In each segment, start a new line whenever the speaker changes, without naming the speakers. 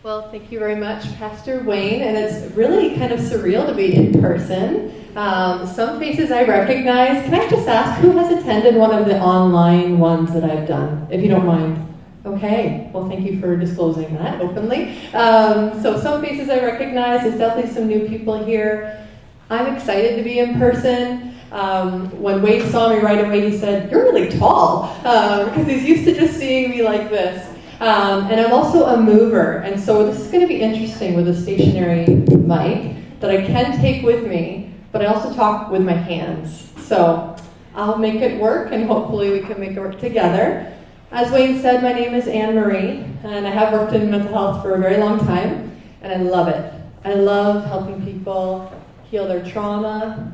Well, thank you very much, Pastor Wayne, and it's really kind of surreal to be in person. Some faces I recognize. Can I just ask who has attended one of the online ones that I've done, if you don't mind? Okay, well, thank you for disclosing that openly. So some faces I recognize. There's definitely some new people here. I'm excited to be in person. When Wade saw me right away, he said, "You're really tall," because he's used to just seeing me like this. And I'm also a mover, and so this is going to be interesting with a stationary mic that I can take with me, but I also talk with my hands. So I'll make it work, and hopefully we can make it work together. As Wayne said, my name is Ann-Marie, and I have worked in mental health for a very long time, and I love it. I love helping people heal their trauma,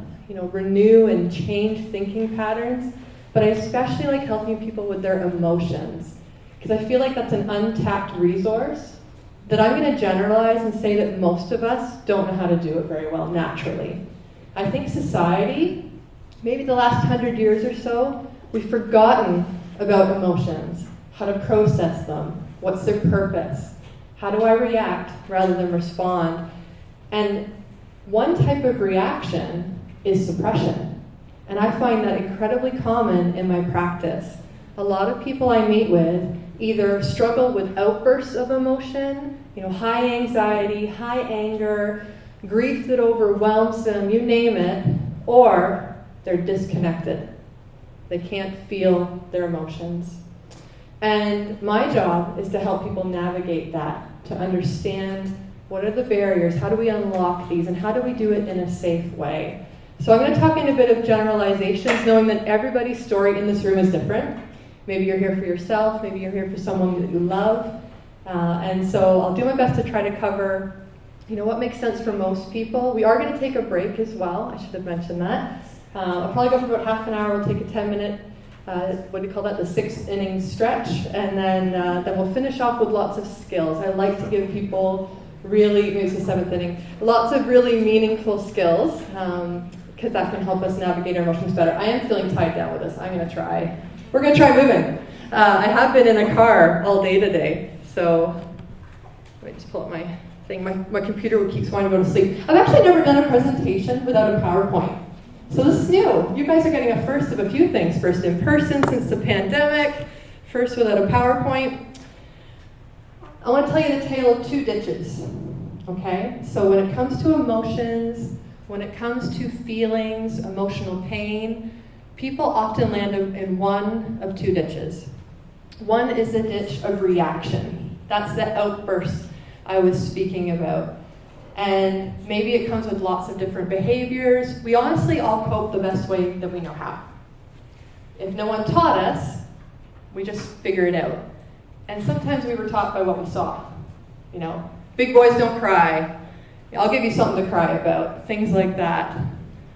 renew and change thinking patterns, but I especially like helping people with their emotions. Because I feel like that's an untapped resource that I'm going to generalize and say that most of us don't know how to do it very well naturally. I think society, maybe the last 100 years or so, we've forgotten about emotions, how to process them, what's their purpose, how do I react rather than respond. And one type of reaction is suppression. And I find that incredibly common in my practice. A lot of people I meet with either struggle with outbursts of emotion, high anxiety, high anger, grief that overwhelms them, you name it, or they're disconnected. They can't feel their emotions. And my job is to help people navigate that, to understand what are the barriers, how do we unlock these, and how do we do it in a safe way. So I'm going to talk in a bit of generalizations, knowing that everybody's story in this room is different. Maybe you're here for yourself, maybe you're here for someone that you love. And so I'll do my best to try to cover, what makes sense for most people. We are going to take a break as well. I should have mentioned that. I'll probably go for about half an hour. We'll take a 10-minute, what do you call that, the 6-inning stretch. And then we'll finish off with lots of skills. I like to give people really, maybe it's the 7th inning, lots of really meaningful skills, because that can help us navigate our emotions better. I am feeling tied down with this. I'm going to try. We're going to try moving. I have been in a car all day today, so let me just pull up my thing. My computer keeps wanting to go to sleep. I've actually never done a presentation without a PowerPoint, so this is new. You guys are getting a first of a few things. First in person since the pandemic, first without a PowerPoint. I want to tell you the tale of two ditches, okay? So when it comes to emotions, when it comes to feelings, emotional pain, people often land in one of two ditches. One is the ditch of reaction. That's the outburst I was speaking about. And maybe it comes with lots of different behaviors. We honestly all cope the best way that we know how. If no one taught us, we just figure it out. And sometimes we were taught by what we saw. Big boys don't cry. I'll give you something to cry about. Things like that.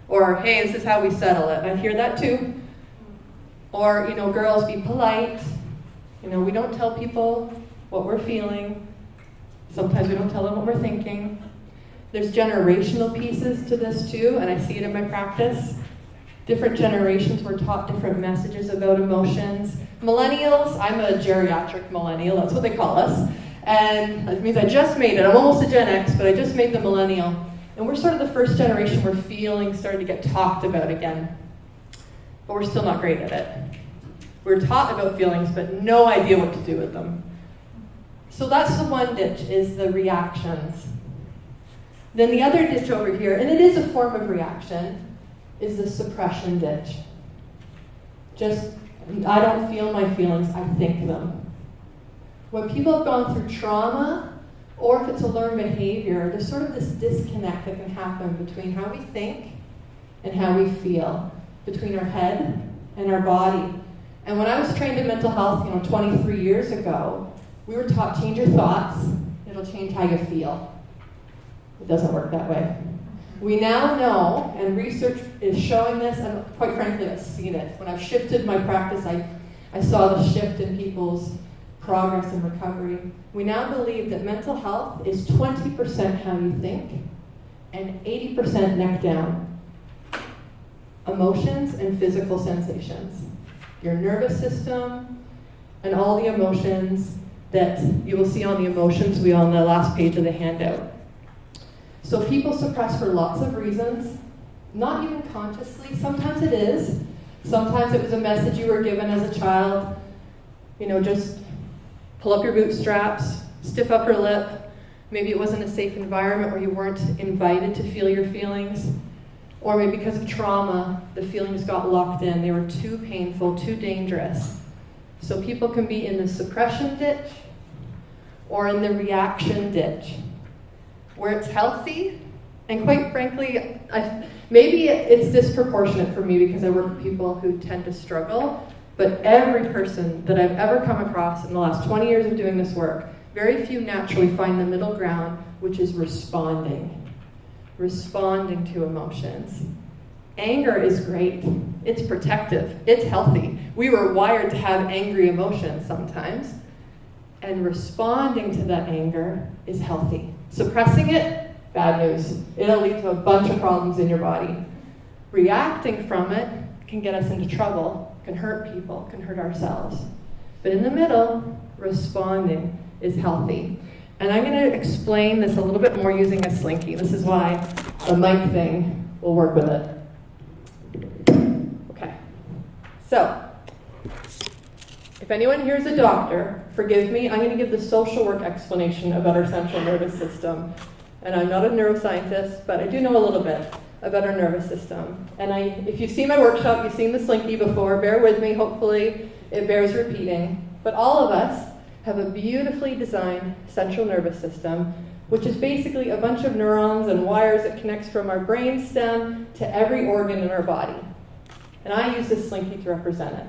Or, hey, this is how we settle it. I hear that too. Or, girls, be polite. We don't tell people what we're feeling. Sometimes we don't tell them what we're thinking. There's generational pieces to this too, and I see it in my practice. Different generations were taught different messages about emotions. Millennials, I'm a geriatric millennial, that's what they call us. And that means I just made it. I'm almost a Gen X, but I just made the millennial. And we're sort of the first generation where feelings started to get talked about again. But we're still not great at it. We're taught about feelings, but no idea what to do with them. So that's the one ditch, is the reactions. Then the other ditch over here, and it is a form of reaction, is the suppression ditch. Just, I don't feel my feelings, I think them. When people have gone through trauma, or if it's a learned behavior, there's sort of this disconnect that can happen between how we think and how we feel, between our head and our body. And when I was trained in mental health, 23 years ago, we were taught, change your thoughts, it'll change how you feel. It doesn't work that way. We now know, and research is showing this, and quite frankly, I've seen it. When I've shifted my practice, I saw the shift in people's progress and recovery. We now believe that mental health is 20% how you think and 80% neck down. Emotions and physical sensations. Your nervous system and all the emotions that you will see on the emotions wheel on the last page of the handout. So people suppress for lots of reasons, not even consciously. Sometimes it is. Sometimes it was a message you were given as a child. Just pull up your bootstraps, stiff upper lip. Maybe it wasn't a safe environment where you weren't invited to feel your feelings. Or maybe because of trauma, the feelings got locked in. They were too painful, too dangerous. So people can be in the suppression ditch or in the reaction ditch, where it's healthy. And quite frankly, maybe it's disproportionate for me because I work with people who tend to struggle. But every person that I've ever come across in the last 20 years of doing this work, very few naturally find the middle ground, which is responding to emotions. Anger is great. It's protective. It's healthy. We were wired to have angry emotions sometimes. And responding to that anger is healthy. Suppressing it, bad news. It'll lead to a bunch of problems in your body. Reacting from it can get us into trouble, can hurt people, can hurt ourselves. But in the middle, responding is healthy. And I'm going to explain this a little bit more using a slinky. This is why the mic thing will work with it. Okay. So, if anyone here is a doctor, forgive me, I'm going to give the social work explanation about our central nervous system. And I'm not a neuroscientist, but I do know a little bit about our nervous system. And if you've seen my workshop, you've seen the slinky before, bear with me, hopefully it bears repeating. But all of us have a beautifully designed central nervous system, which is basically a bunch of neurons and wires that connects from our brain stem to every organ in our body. And I use this slinky to represent it.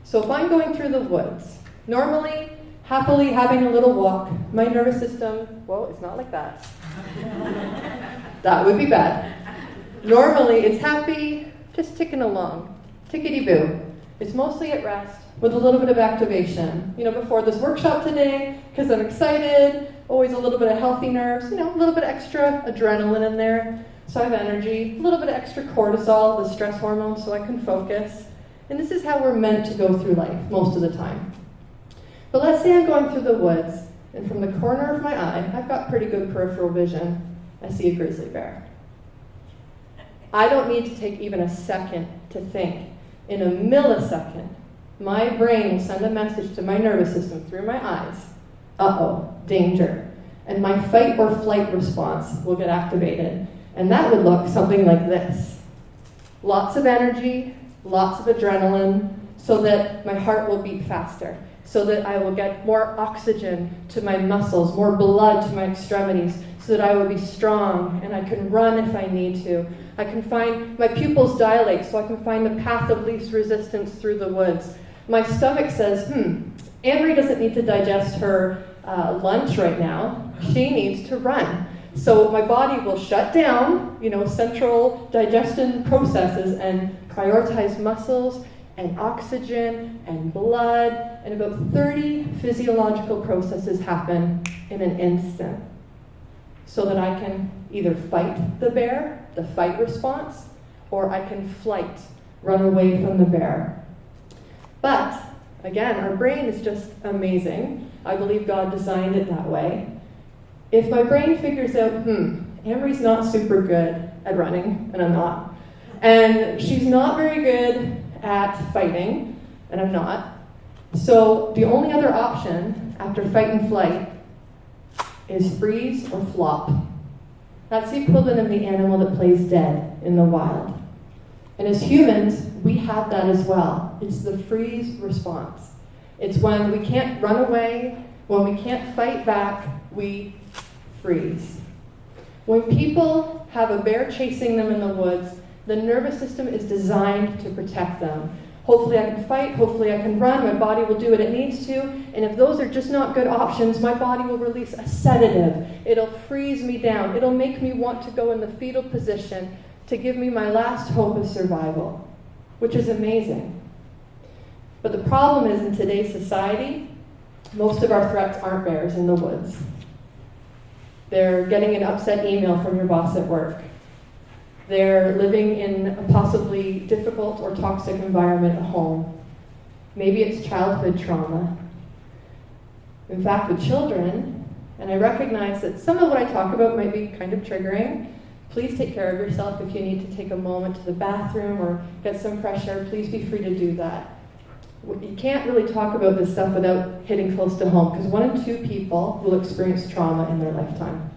So if I'm going through the woods, normally, happily having a little walk, my nervous system, whoa, it's not like that. That would be bad. Normally, it's happy, just ticking along, tickety-boo. It's mostly at rest, with a little bit of activation. Before this workshop today, because I'm excited, always a little bit of healthy nerves, a little bit extra adrenaline in there, so I have energy, a little bit of extra cortisol, the stress hormone, so I can focus. And this is how we're meant to go through life most of the time. But let's say I'm going through the woods, and from the corner of my eye, I've got pretty good peripheral vision, I see a grizzly bear. I don't need to take even a second to think. In a millisecond, my brain will send a message to my nervous system through my eyes. Uh-oh, danger. And my fight or flight response will get activated. And that would look something like this. Lots of energy, lots of adrenaline, so that my heart will beat faster, so that I will get more oxygen to my muscles, more blood to my extremities, so that I will be strong and I can run if I need to. I can find my pupils dilate so I can find the path of least resistance through the woods. My stomach says, Ann-Marie doesn't need to digest her lunch right now. She needs to run. So my body will shut down, central digestion processes and prioritize muscles and oxygen and blood. And about 30 physiological processes happen in an instant, so that I can either fight the bear, the fight response, or I can flight, run away from the bear. But, again, our brain is just amazing. I believe God designed it that way. If my brain figures out, Ann-Marie's not super good at running, and I'm not. And she's not very good at fighting, and I'm not. So the only other option after fight and flight is freeze or flop. That's the equivalent of the animal that plays dead in the wild. And as humans, we have that as well. It's the freeze response. It's when we can't run away, when we can't fight back, we freeze. When people have a bear chasing them in the woods, the nervous system is designed to protect them. Hopefully I can fight, hopefully I can run, my body will do what it needs to, and if those are just not good options, my body will release a sedative. It'll freeze me down. It'll make me want to go in the fetal position to give me my last hope of survival, which is amazing. But the problem is, in today's society, most of our threats aren't bears in the woods. They're getting an upset email from your boss at work. They're living in a possibly difficult or toxic environment at home. Maybe it's childhood trauma. In fact, with children, and I recognize that some of what I talk about might be kind of triggering, please take care of yourself. If you need to take a moment to the bathroom or get some fresh air, please be free to do that. You can't really talk about this stuff without hitting close to home, because 1 in 2 people will experience trauma in their lifetime.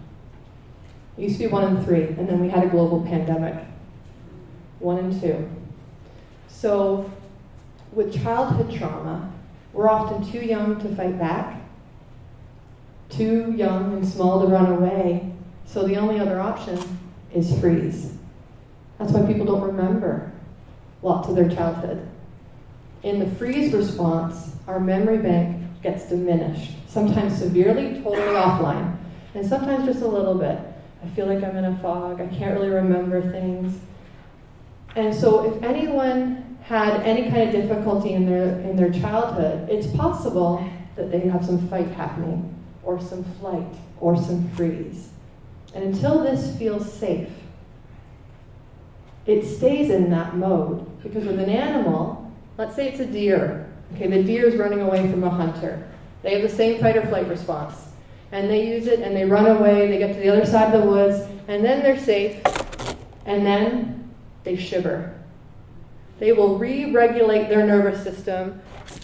It used to be 1 in 3, and then we had a global pandemic. 1 in 2. So with childhood trauma, we're often too young to fight back, too young and small to run away, so the only other option is freeze. That's why people don't remember lots of their childhood. In the freeze response, our memory bank gets diminished, sometimes severely, totally offline, and sometimes just a little bit. I feel like I'm in a fog, I can't really remember things. And so if anyone had any kind of difficulty in their childhood, it's possible that they have some fight happening, or some flight, or some freeze. And until this feels safe, it stays in that mode. Because with an animal, let's say it's a deer. Okay, the deer is running away from a hunter. They have the same fight or flight response. And they use it and they run away, they get to the other side of the woods, and then they're safe, and then they shiver. They will re-regulate their nervous system,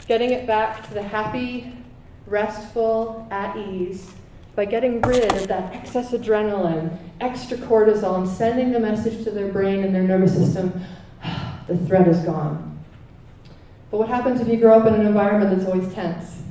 getting it back to the happy, restful, at ease, by getting rid of that excess adrenaline, extra cortisol, and sending the message to their brain and their nervous system, the threat is gone. But what happens if you grow up in an environment that's always tense?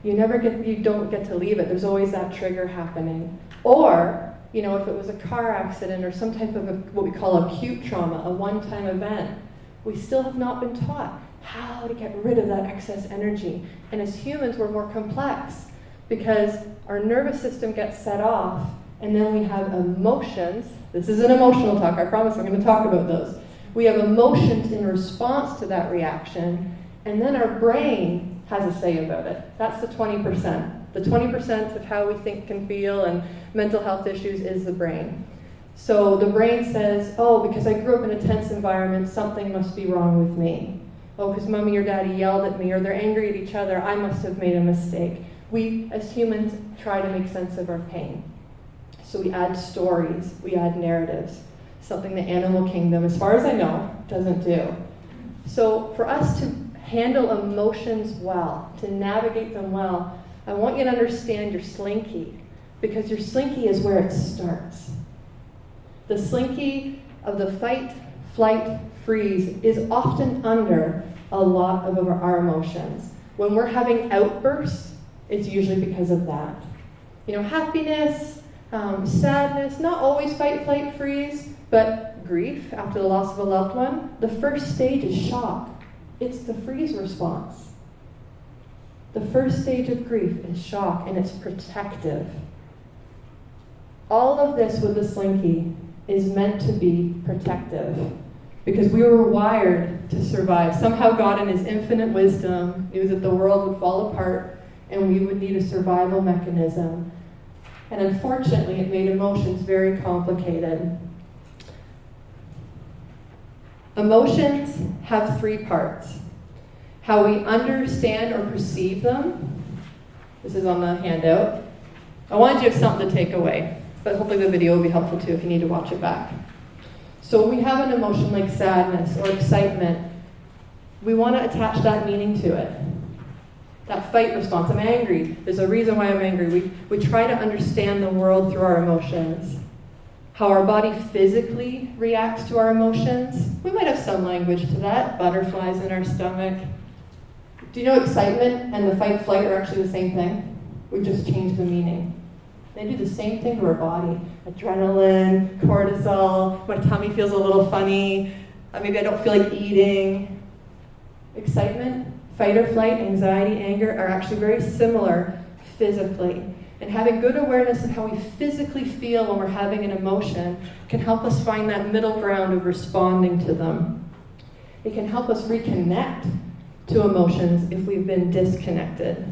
You don't get to leave it. There's always that trigger happening. Or, if it was a car accident or some type of what we call acute trauma, a one-time event, we still have not been taught how to get rid of that excess energy. And as humans, we're more complex because our nervous system gets set off, and then we have emotions. This is an emotional talk, I promise I'm going to talk about those. We have emotions in response to that reaction, and then our brain has a say about it. That's the 20%. The 20% of how we think, can feel, and mental health issues is the brain. So the brain says, oh, because I grew up in a tense environment, something must be wrong with me. Oh, because mommy or daddy yelled at me, or they're angry at each other, I must have made a mistake. We, as humans, try to make sense of our pain. So we add stories, we add narratives. Something the animal kingdom, as far as I know, doesn't do. So for us to handle emotions well, to navigate them well, I want you to understand your slinky, because your slinky is where it starts. The slinky of the fight, flight, freeze is often under a lot of our emotions. When we're having outbursts, it's usually because of that. Happiness, sadness, not always fight, flight, freeze, but grief after the loss of a loved one. The first stage is shock. It's the freeze response. The first stage of grief is shock, and it's protective. All of this with the slinky is meant to be protective, because we were wired to survive. Somehow God, in his infinite wisdom, knew that the world would fall apart and we would need a survival mechanism. And unfortunately, it made emotions very complicated. Emotions have 3 parts. How we understand or perceive them. This is on the handout. I wanted you to have something to take away, but hopefully the video will be helpful too if you need to watch it back. So when we have an emotion like sadness or excitement, we want to attach that meaning to it. That fight response, I'm angry. There's a reason why I'm angry. We try to understand the world through our emotions. How our body physically reacts to our emotions. We might have some language to that. Butterflies in our stomach. Do you know excitement and the fight flight are actually the same thing? We've just changed the meaning. They do the same thing to our body. Adrenaline, cortisol, my tummy feels a little funny, maybe I don't feel like eating. Excitement, fight or flight, anxiety, anger are actually very similar physically. And having good awareness of how we physically feel when we're having an emotion can help us find that middle ground of responding to them. It can help us reconnect to emotions if we've been disconnected.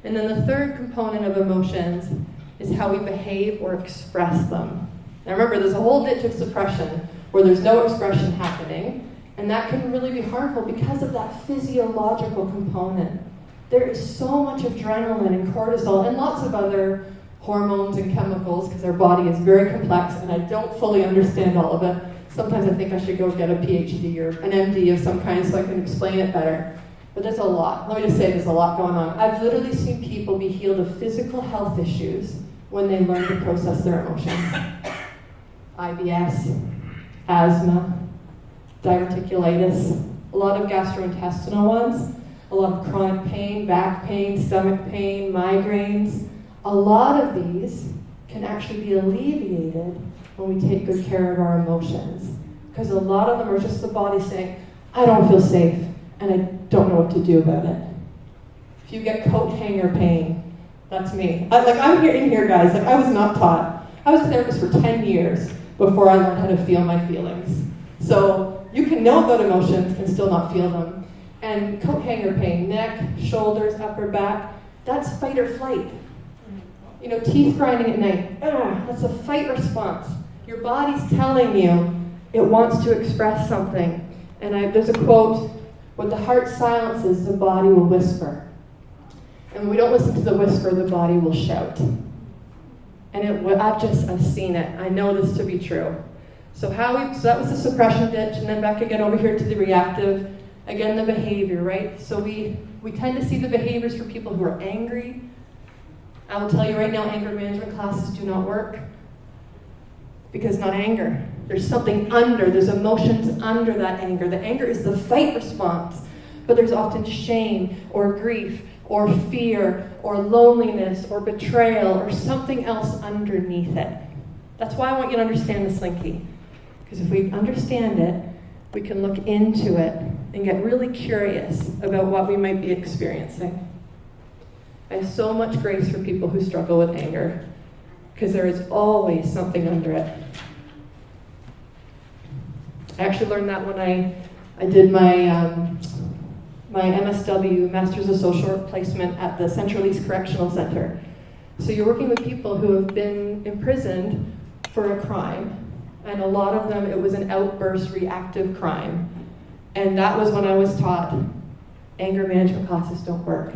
And then the third component of emotions is how we behave or express them. Now remember, there's a whole ditch of suppression where there's no expression happening, and that can really be harmful because of that physiological component. there is so much adrenaline and cortisol and lots of other hormones and chemicals, because our body is very complex and I don't fully understand all of it. Sometimes I think I should go get a PhD or an MD of some kind so I can explain it better. But there's a lot. Let me just say there's a lot going on. I've literally seen people be healed of physical health issues when they learn to process their emotions. IBS, asthma, diverticulitis, a lot of gastrointestinal ones, a lot of chronic pain, back pain, stomach pain, migraines. A lot of these can actually be alleviated when we take good care of our emotions. Because a lot of them are just the body saying, I don't feel safe, and I don't know what to do about it. If you get coat hanger pain, that's me. I'm here in here, guys. I was not taught. I was a therapist for 10 years before I learned how to feel my feelings. So you can know about emotions and still not feel them. And coat hanger pain, neck, shoulders, upper back, that's fight or flight. Teeth grinding at night, that's a fight response. Your body's telling you it wants to express something. And there's a quote, when the heart silences, the body will whisper. And when we don't listen to the whisper, the body will shout. And I've seen it. I know this to be true. So that was the suppression ditch, and then back again over here to the reactive. Again, the behavior, right? So we tend to see the behaviors for people who are angry. I will tell you right now, anger management classes do not work. Because not anger. There's something under, there's emotions under that anger. The anger is the fight response. But there's often shame or grief or fear or loneliness or betrayal or something else underneath it. That's why I want you to understand the slinky. Because if we understand it, we can look into it and get really curious about what we might be experiencing. I have so much grace for people who struggle with anger, because there is always something under it. I actually learned that when I did my MSW, Masters of Social Work placement at the Central East Correctional Center. So you're working with people who have been imprisoned for a crime, and a lot of them, it was an outburst reactive crime. And that was when I was taught anger management classes don't work.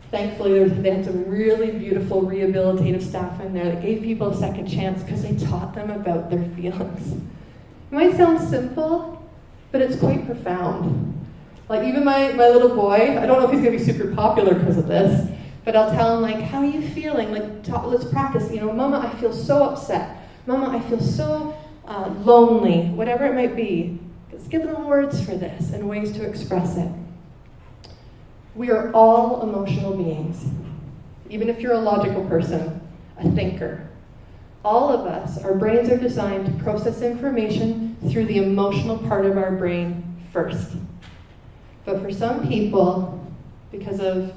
Thankfully, they had some really beautiful rehabilitative staff in there that gave people a second chance because they taught them about their feelings. It might sound simple, but it's quite profound. Like even my little boy, I don't know if he's going to be super popular because of this, but I'll tell him, how are you feeling? Let's practice. Mama, I feel so upset. Mama, I feel so lonely. Whatever it might be. Let's give them words for this and ways to express it. We are all emotional beings. Even if you're a logical person, a thinker. All of us, our brains are designed to process information through the emotional part of our brain first. But for some people, because of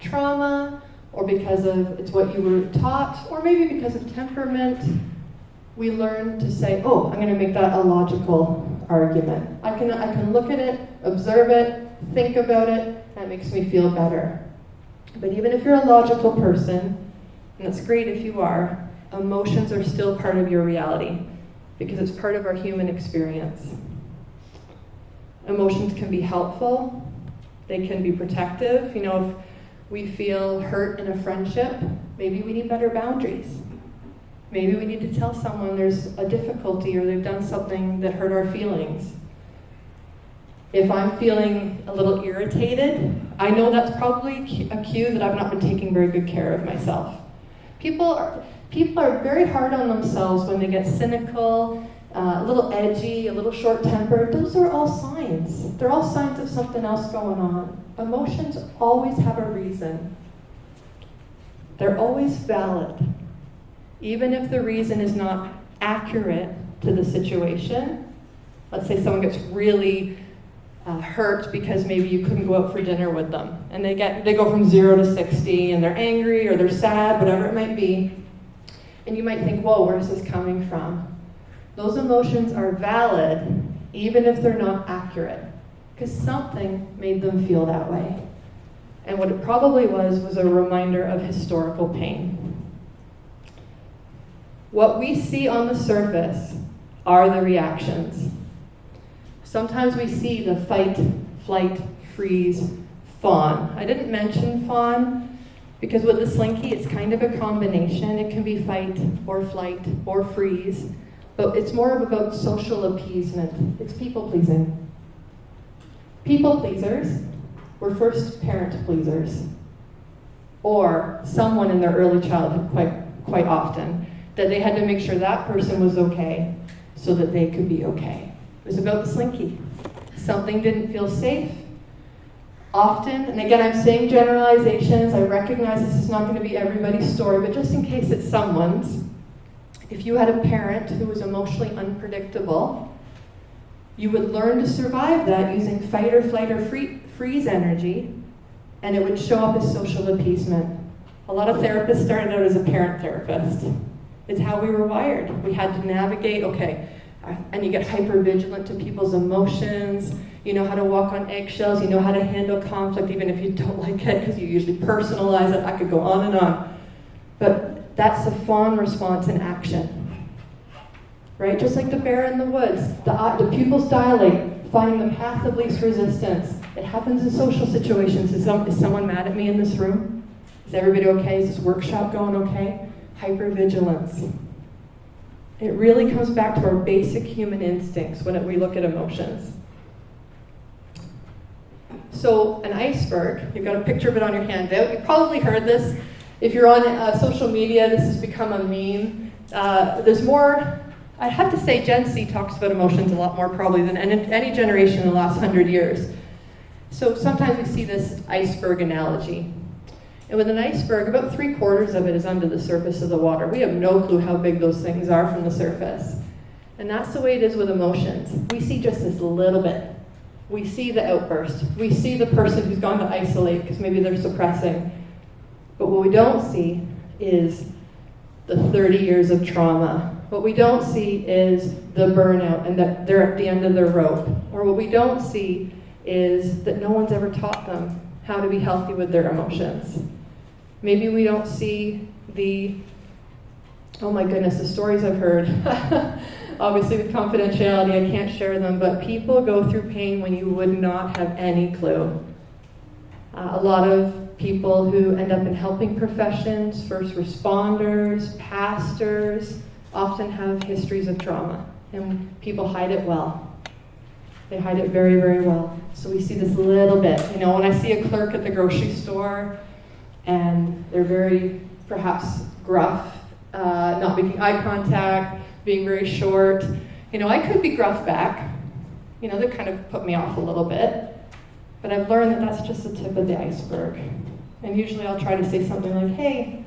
trauma, or because of it's what you were taught, or maybe because of temperament, we learn to say, I'm going to make that a logical argument. I can look at it, observe it, think about it, that makes me feel better. But even if you're a logical person, and it's great if you are, emotions are still part of your reality because it's part of our human experience. Emotions can be helpful. They can be protective. If we feel hurt in a friendship, maybe we need better boundaries. Maybe we need to tell someone there's a difficulty or they've done something that hurt our feelings. If I'm feeling a little irritated, I know that's probably a cue that I've not been taking very good care of myself. People are very hard on themselves when they get cynical, a little edgy, a little short-tempered. Those are all signs. They're all signs of something else going on. Emotions always have a reason. They're always valid. Even if the reason is not accurate to the situation. Let's say someone gets really hurt because maybe you couldn't go out for dinner with them. And they go from 0 to 60 and they're angry or they're sad, whatever it might be. And you might think, whoa, where's this coming from? Those emotions are valid even if they're not accurate. Because something made them feel that way. And what it probably was a reminder of historical pain. What we see on the surface are the reactions. Sometimes we see the fight, flight, freeze, fawn. I didn't mention fawn because with the slinky, it's kind of a combination. It can be fight or flight or freeze, but it's more about social appeasement. It's people pleasing. People pleasers were first parent pleasers, or someone in their early childhood quite often, that they had to make sure that person was okay so that they could be okay. It was about the slinky. Something didn't feel safe. Often, and again, I'm saying generalizations. I recognize this is not going to be everybody's story, but just in case it's someone's, if you had a parent who was emotionally unpredictable, you would learn to survive that using fight or flight or freeze energy, and it would show up as social appeasement. A lot of therapists started out as a parent therapist. It's how we were wired. We had to navigate, okay, and you get hyper-vigilant to people's emotions. You know how to walk on eggshells. You know how to handle conflict, even if you don't like it, because you usually personalize it. I could go on and on. But that's the fawn response in action. Right? Just like the bear in the woods. The pupils dilate, find the path of least resistance. It happens in social situations. Is someone mad at me in this room? Is everybody okay? Is this workshop going okay? Hypervigilance. It really comes back to our basic human instincts when we look at emotions. So an iceberg, you've got a picture of it on your handout. You've probably heard this. If you're on social media, this has become a meme. There's more, I'd have to say Gen Z talks about emotions a lot more probably than any generation in the last 100 years. So sometimes we see this iceberg analogy. And with an iceberg, about 3/4 of it is under the surface of the water. We have no clue how big those things are from the surface. And that's the way it is with emotions. We see just this little bit. We see the outburst. We see the person who's gone to isolate because maybe they're suppressing. But what we don't see is the 30 years of trauma. What we don't see is the burnout and that they're at the end of their rope. Or what we don't see is that no one's ever taught them how to be healthy with their emotions. Maybe we don't see oh my goodness, the stories I've heard. Obviously with confidentiality, I can't share them, but people go through pain when you would not have any clue. A lot of people who end up in helping professions, first responders, pastors, often have histories of trauma, and people hide it well. They hide it very, very well. So we see this little bit. You know, when I see a clerk at the grocery store and they're very, perhaps gruff, not making eye contact, being very short, you know, I could be gruff back. You know, that kind of put me off a little bit. But I've learned that that's just the tip of the iceberg. And usually I'll try to say something like, hey,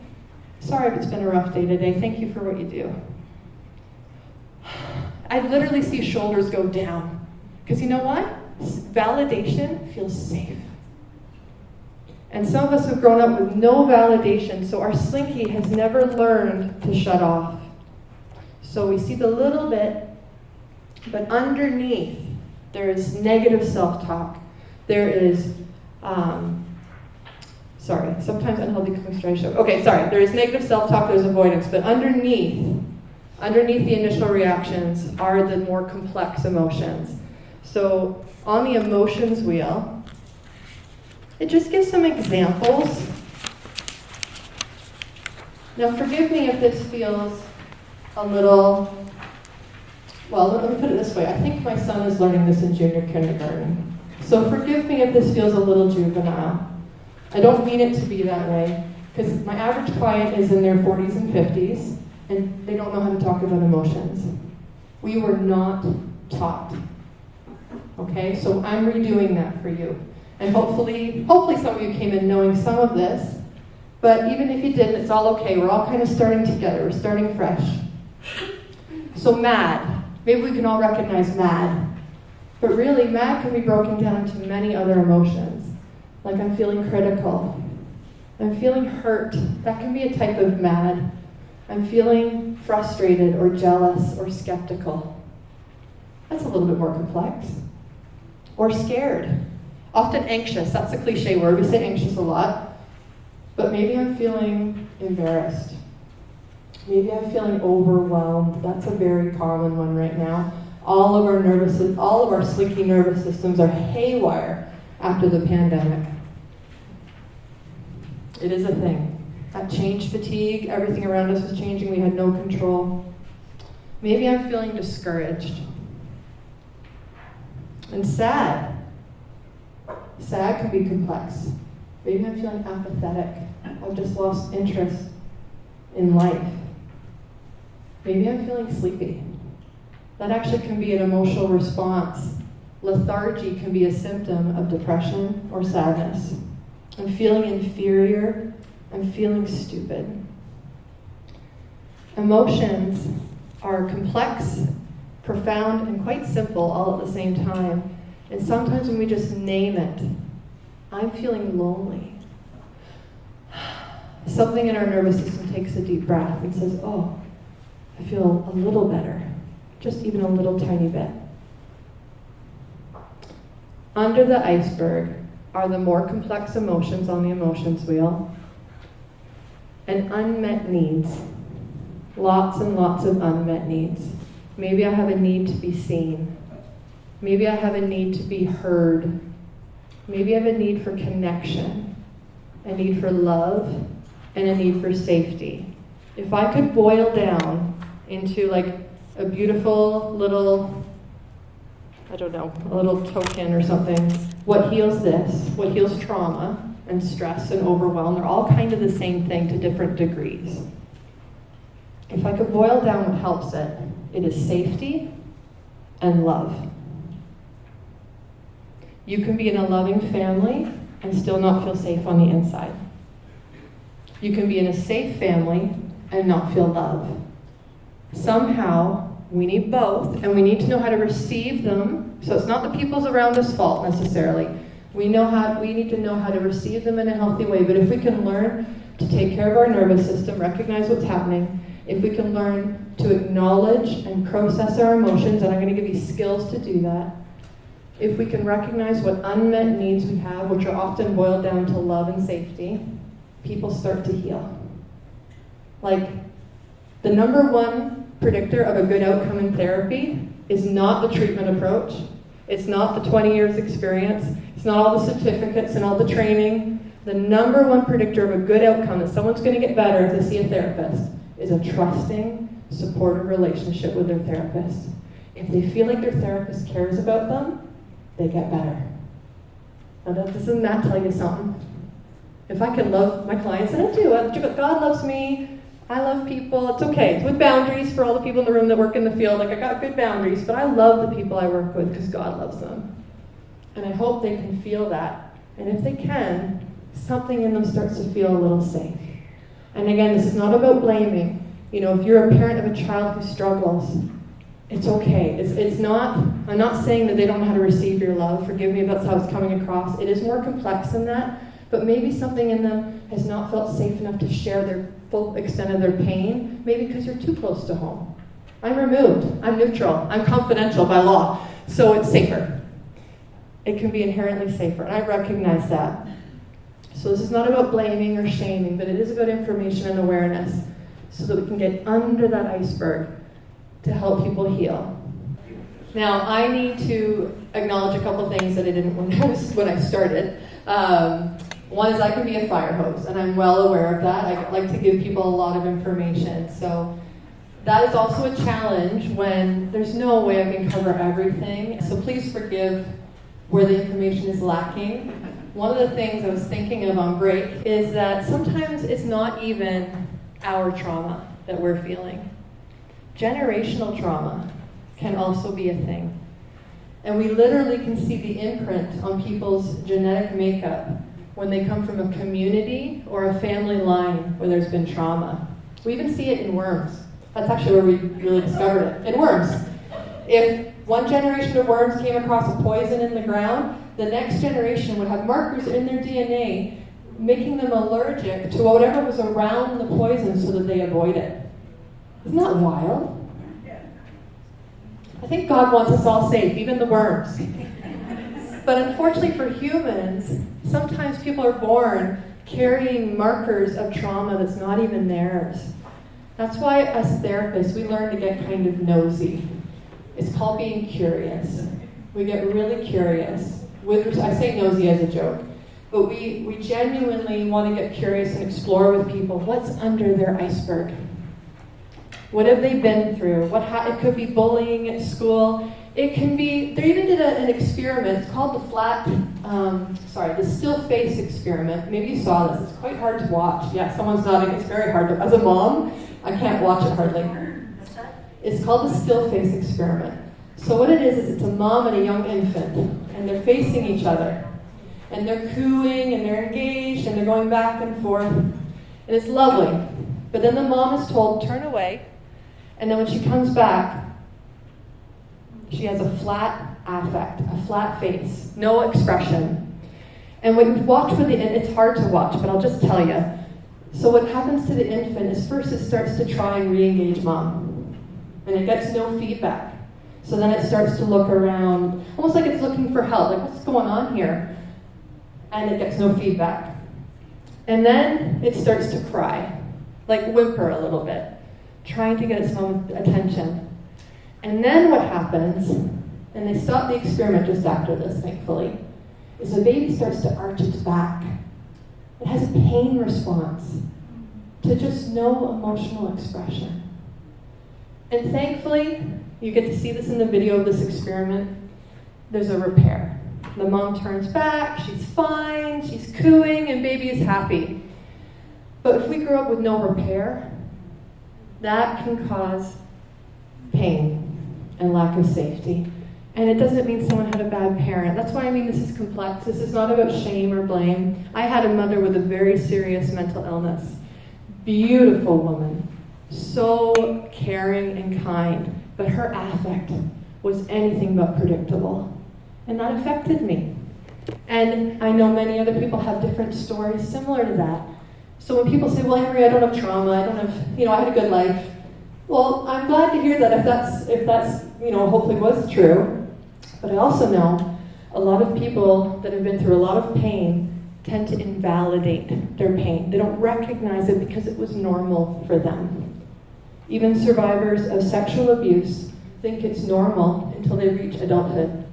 sorry if it's been a rough day today. Thank you for what you do. I literally see shoulders go down. Because you know what? Validation feels safe. And some of us have grown up with no validation, so our slinky has never learned to shut off. So we see the little bit, but underneath there is negative self-talk. There is, sometimes unhealthy cooking strategy. Okay, sorry, there is negative self-talk, there's avoidance, but underneath the initial reactions are the more complex emotions. So on the emotions wheel, it just gives some examples. Now forgive me if this feels a little, well, let me put it this way. I think my son is learning this in junior kindergarten. So forgive me if this feels a little juvenile. I don't mean it to be that way, because my average client is in their 40s and 50s, and they don't know how to talk about emotions. We were not taught. Okay, so I'm redoing that for you. And hopefully some of you came in knowing some of this, but even if you didn't, it's all okay. We're all kind of starting together. We're starting fresh. So mad. Maybe we can all recognize mad. But really, mad can be broken down into many other emotions. Like I'm feeling critical. I'm feeling hurt. That can be a type of mad. I'm feeling frustrated or jealous or skeptical. That's a little bit more complex. Or scared. Often anxious. That's a cliche word. We say anxious a lot. But maybe I'm feeling embarrassed. Maybe I'm feeling overwhelmed. That's a very common one right now. All of our slinky nervous systems are haywire after the pandemic. It is a thing. That change fatigue, everything around us was changing, we had no control. Maybe I'm feeling discouraged. And sad. Sad can be complex. Maybe I'm feeling apathetic. I've just lost interest in life. Maybe I'm feeling sleepy. That actually can be an emotional response. Lethargy can be a symptom of depression or sadness. I'm feeling inferior. I'm feeling stupid. Emotions are complex, profound, and quite simple all at the same time. And sometimes when we just name it, I'm feeling lonely. Something in our nervous system takes a deep breath and says, oh, I feel a little better. Just even a little tiny bit. Under the iceberg are the more complex emotions on the emotions wheel and unmet needs. Lots and lots of unmet needs. Maybe I have a need to be seen. Maybe I have a need to be heard. Maybe I have a need for connection, a need for love, and a need for safety. If I could boil down into like a beautiful little, I don't know, a little token or something, what heals this, what heals trauma and stress and overwhelm, they're all kind of the same thing to different degrees. If I could boil down what helps it, it is safety and love. You can be in a loving family and still not feel safe on the inside. You can be in a safe family and not feel love. Somehow, we need both, and we need to know how to receive them. So it's not the people's around us' fault necessarily. We need to know how to receive them in a healthy way. But if we can learn to take care of our nervous system, recognize what's happening, if we can learn to acknowledge and process our emotions, and I'm going to give you skills to do that, if we can recognize what unmet needs we have, which are often boiled down to love and safety, people start to heal. Like, the number one predictor of a good outcome in therapy is not the treatment approach. It's not the 20 years experience. It's not all the certificates and all the training. The number one predictor of a good outcome that someone's going to get better if they see a therapist is a trusting, supportive relationship with their therapist. If they feel like their therapist cares about them, they get better. Now, doesn't that tell you something? If I can love my clients, and I do, God loves me, I love people, it's okay. It's with boundaries for all the people in the room that work in the field. Like, I got good boundaries, but I love the people I work with because God loves them. And I hope they can feel that. And if they can, something in them starts to feel a little safe. And again, this is not about blaming. You know, if you're a parent of a child who struggles, it's okay. It's not, I'm not saying that they don't know how to receive your love. Forgive me if that's how it's coming across. It is more complex than that. But maybe something in them has not felt safe enough to share their full extent of their pain, maybe because you're too close to home. I'm removed. I'm neutral. I'm confidential by law. So it's safer. It can be inherently safer, and I recognize that. So this is not about blaming or shaming, but it is about information and awareness so that we can get under that iceberg to help people heal. Now, I need to acknowledge a couple things that I didn't when I started. One is I can be a fire hose, and I'm well aware of that. I like to give people a lot of information. So that is also a challenge when there's no way I can cover everything. So please forgive where the information is lacking. One of the things I was thinking of on break is that sometimes it's not even our trauma that we're feeling. Generational trauma can also be a thing. And we literally can see the imprint on people's genetic makeup when they come from a community or a family line where there's been trauma. We even see it in worms. That's actually where we really discovered it, in worms. If one generation of worms came across a poison in the ground, the next generation would have markers in their DNA making them allergic to whatever was around the poison so that they avoid it. Isn't that wild? I think God wants us all safe, even the worms. But unfortunately for humans, sometimes people are born carrying markers of trauma that's not even theirs. That's why as therapists, we learn to get kind of nosy. It's called being curious. We get really curious. I say nosy as a joke. But we genuinely want to get curious and explore with people what's under their iceberg. What have they been through? It could be bullying at school. It can be, they even did an experiment. It's called the still face experiment. Maybe you saw this. It's quite hard to watch. Yeah, someone's nodding. It's very hard to, as a mom, I can't watch it hardly.
What's that?
It's called the still face experiment. So what it is it's a mom and a young infant, and they're facing each other. And they're cooing, and they're engaged, and they're going back and forth. And it's lovely. But then the mom is told, turn away. And then when she comes back, she has a flat affect, a flat face, no expression. And when you watch with it's hard to watch, but I'll just tell you. So what happens to the infant is first it starts to try and re-engage mom. And it gets no feedback. So then it starts to look around, almost like it's looking for help, like what's going on here? And it gets no feedback. And then it starts to cry, like whimper a little bit, trying to get its mom's attention. And then what happens, and they stop the experiment just after this, thankfully, is the baby starts to arch its back. It has a pain response to just no emotional expression. And thankfully, you get to see this in the video of this experiment, there's a repair. The mom turns back, she's fine, she's cooing, and baby is happy. But if we grow up with no repair, that can cause pain and lack of safety. And it doesn't mean someone had a bad parent. That's why I mean this is complex. This is not about shame or blame. I had a mother with a very serious mental illness. Beautiful woman. So caring and kind. But her affect was anything but predictable. And that affected me. And I know many other people have different stories similar to that. So when people say, well, Ann-Marie, I don't have trauma, I don't have, I had a good life. Well, I'm glad to hear that if that's hopefully was true. But I also know a lot of people that have been through a lot of pain tend to invalidate their pain. They don't recognize it because it was normal for them. Even survivors of sexual abuse think it's normal until they reach adulthood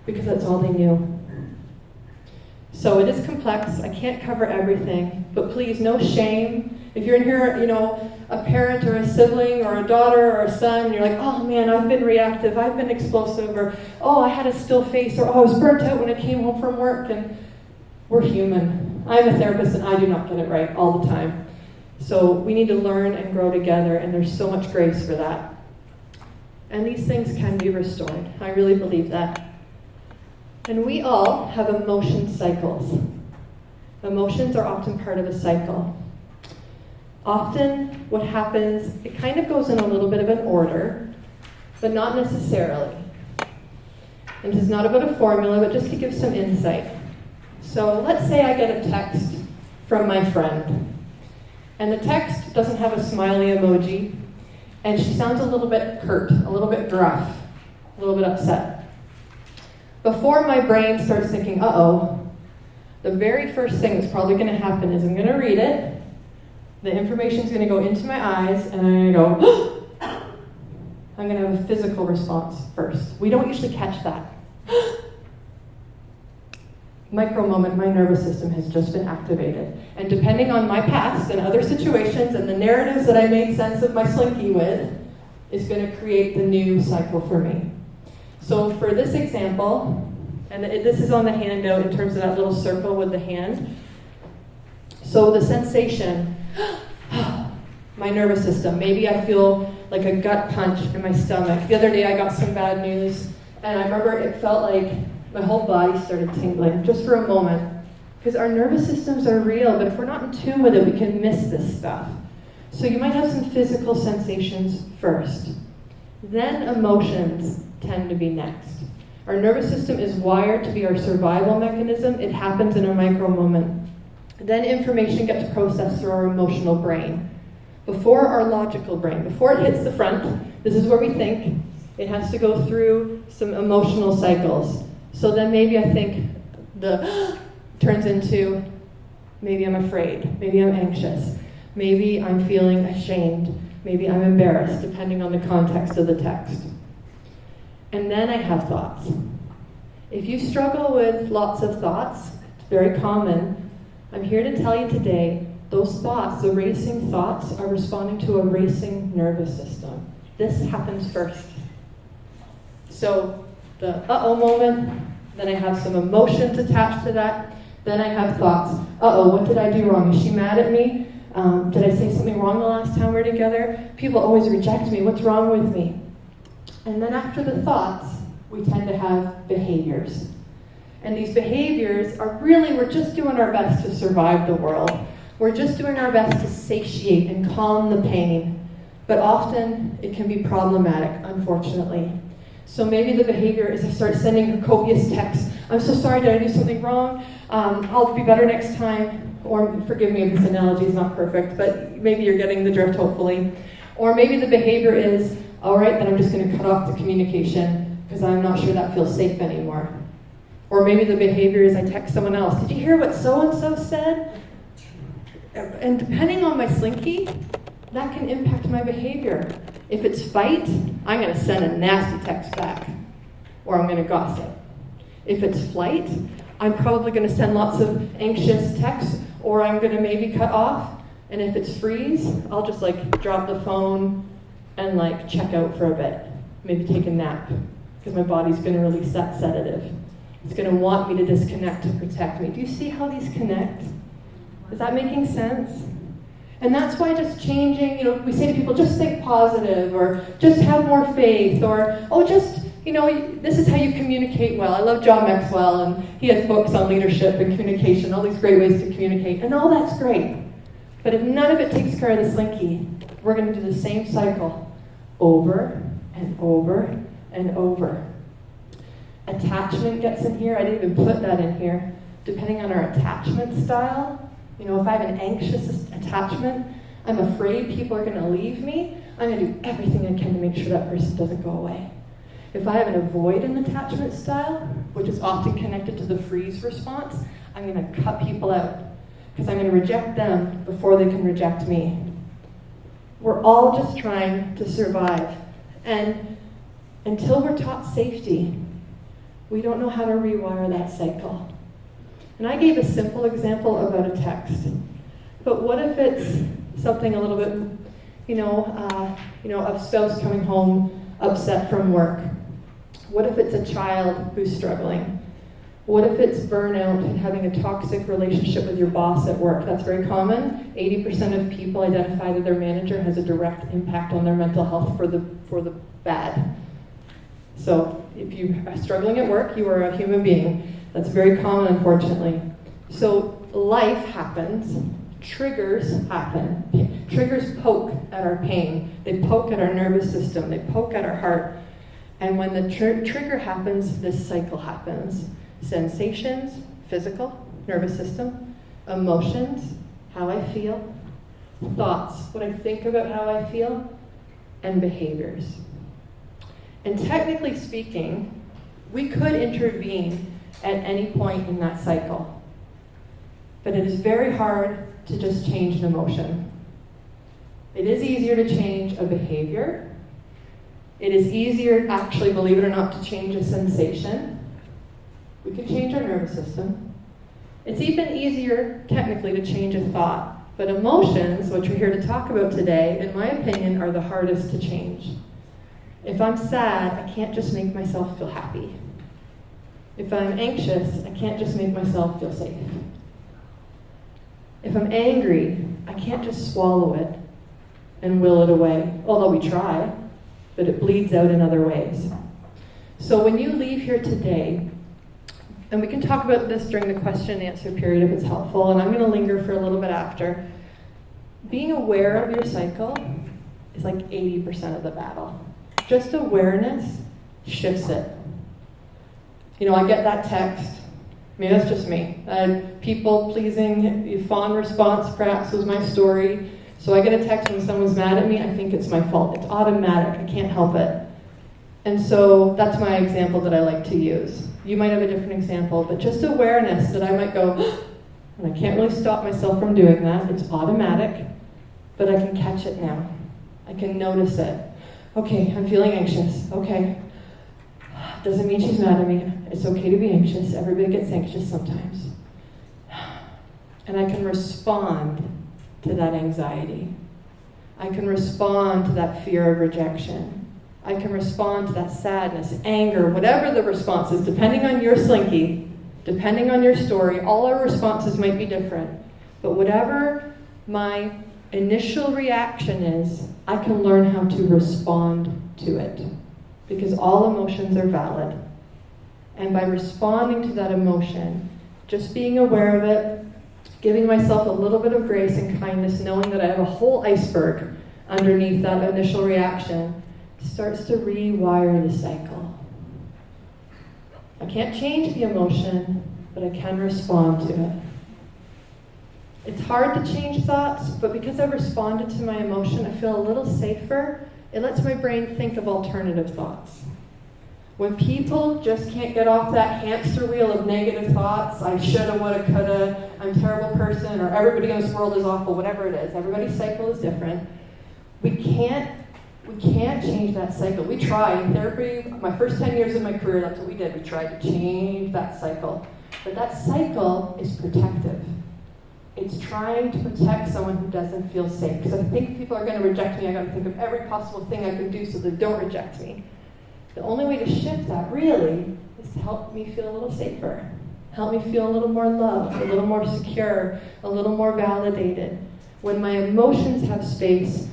because that's all they knew. So it is complex. I can't cover everything, but please, no shame. If you're in here, a parent or a sibling or a daughter or a son, and you're like, oh man, I've been reactive, I've been explosive, or oh, I had a still face, or oh, I was burnt out when I came home from work, and we're human. I'm a therapist and I do not get it right all the time. So we need to learn and grow together, and there's so much grace for that. And these things can be restored. I really believe that. And we all have emotion cycles. Emotions are often part of a cycle. Often what happens, it kind of goes in a little bit of an order, but not necessarily. And this is not about a formula, but just to give some insight. So let's say I get a text from my friend, and the text doesn't have a smiley emoji, and she sounds a little bit curt, a little bit gruff, a little bit upset. Before my brain starts thinking, uh-oh, the very first thing that's probably going to happen is I'm going to read it, the information's going to go into my eyes, and I'm going to go, I'm going to have a physical response first. We don't usually catch that. Micro moment, my nervous system has just been activated. And depending on my past and other situations and the narratives that I made sense of my slinky with, is going to create the new cycle for me. So for this example, and this is on the handout in terms of that little circle with the hand. So the sensation, my nervous system, maybe I feel like a gut punch in my stomach. The other day I got some bad news, and I remember it felt like my whole body started tingling just for a moment. Because our nervous systems are real, but if we're not in tune with it, we can miss this stuff. So you might have some physical sensations first. Then emotions tend to be next. Our nervous system is wired to be our survival mechanism. It happens in a micro moment. Then information gets processed through our emotional brain. Before our logical brain, before it hits the front, this is where we think, it has to go through some emotional cycles. So then maybe I think the turns into, maybe I'm afraid, maybe I'm anxious, maybe I'm feeling ashamed, maybe I'm embarrassed, depending on the context of the text. And then I have thoughts. If you struggle with lots of thoughts, very common. I'm here to tell you today, those thoughts, the racing thoughts, are responding to a racing nervous system. This happens first. So the uh-oh moment, then I have some emotions attached to that, then I have thoughts. Uh-oh, what did I do wrong? Is she mad at me? Did I say something wrong the last time we were together? People always reject me. What's wrong with me? And then after the thoughts, we tend to have behaviors. And these behaviors are really, we're just doing our best to survive the world. We're just doing our best to satiate and calm the pain. But often, it can be problematic, unfortunately. So maybe the behavior is I start sending her copious texts. I'm so sorry, did I do something wrong? I'll be better next time. Or forgive me if this analogy is not perfect, but maybe you're getting the drift, hopefully. Or maybe the behavior is, all right, then I'm just going to cut off the communication because I'm not sure that feels safe anymore. Or maybe the behavior is I text someone else. Did you hear what so-and-so said? And depending on my slinky, that can impact my behavior. If it's fight, I'm going to send a nasty text back. Or I'm going to gossip. If it's flight, I'm probably going to send lots of anxious texts, or I'm going to maybe cut off. And if it's freeze, I'll just drop the phone and check out for a bit. Maybe take a nap, because my body's going to release that sedative. It's going to want me to disconnect to protect me. Do you see how these connect? Is that making sense? And that's why just changing, we say to people, just think positive, or just have more faith, or, this is how you communicate well. I love John Maxwell, and he has books on leadership and communication, all these great ways to communicate, and all that's great. But if none of it takes care of the slinky, we're going to do the same cycle over and over and over. Attachment gets in here. I didn't even put that in here. Depending on our attachment style, if I have an anxious attachment, I'm afraid people are going to leave me, I'm going to do everything I can to make sure that person doesn't go away. If I have an avoidant attachment style, which is often connected to the freeze response, I'm going to cut people out because I'm going to reject them before they can reject me. We're all just trying to survive. And until we're taught safety, we don't know how to rewire that cycle. And I gave a simple example about a text. But what if it's something a little bit, a spouse coming home upset from work? What if it's a child who's struggling? What if it's burnout and having a toxic relationship with your boss at work? That's very common. 80% of people identify that their manager has a direct impact on their mental health for the bad. So if you are struggling at work, you are a human being. That's very common, unfortunately. So life happens. Triggers happen. Triggers poke at our pain. They poke at our nervous system. They poke at our heart. And when the trigger happens, this cycle happens. Sensations, physical, nervous system, emotions, how I feel, thoughts, what I think about how I feel, and behaviors. And technically speaking, we could intervene at any point in that cycle. But it is very hard to just change an emotion. It is easier to change a behavior. It is easier, actually, believe it or not, to change a sensation. We can change our nervous system. It's even easier, technically, to change a thought. But emotions, which we're here to talk about today, in my opinion, are the hardest to change. If I'm sad, I can't just make myself feel happy. If I'm anxious, I can't just make myself feel safe. If I'm angry, I can't just swallow it and will it away, although we try, but it bleeds out in other ways. So when you leave here today, and we can talk about this during the question and answer period if it's helpful, and I'm going to linger for a little bit after, being aware of your cycle is 80% of the battle. Just awareness shifts it. I get that text. Maybe that's just me. People-pleasing, fond response perhaps was my story. So I get a text when someone's mad at me, I think it's my fault. It's automatic. I can't help it. And so that's my example that I like to use. You might have a different example, but just awareness that I might go, and I can't really stop myself from doing that. It's automatic, but I can catch it now. I can notice it. Okay, I'm feeling anxious. Okay. Doesn't mean she's mad at me. It's okay to be anxious. Everybody gets anxious sometimes. and I can respond to that anxiety. I can respond to that fear of rejection. I can respond to that sadness, anger, whatever the response is, depending on your slinky, depending on your story. All our responses might be different. But whatever my initial reaction is, I can learn how to respond to it. Because all emotions are valid. And by responding to that emotion, just being aware of it, giving myself a little bit of grace and kindness, knowing that I have a whole iceberg underneath that initial reaction, starts to rewire the cycle. I can't change the emotion, but I can respond to it. It's hard to change thoughts, but because I've responded to my emotion, I feel a little safer. It lets my brain think of alternative thoughts. When people just can't get off that hamster wheel of negative thoughts, I shoulda, woulda, coulda, I'm a terrible person, or everybody in this world is awful, whatever it is, everybody's cycle is different. We can't change that cycle. We try in therapy, my first 10 years of my career, that's what we did. We tried to change that cycle. But that cycle is protective. It's trying to protect someone who doesn't feel safe. Because I think people are going to reject me, I got to think of every possible thing I can do so they don't reject me. The only way to shift that, really, is to help me feel a little safer. Help me feel a little more loved, a little more secure, a little more validated. When my emotions have space,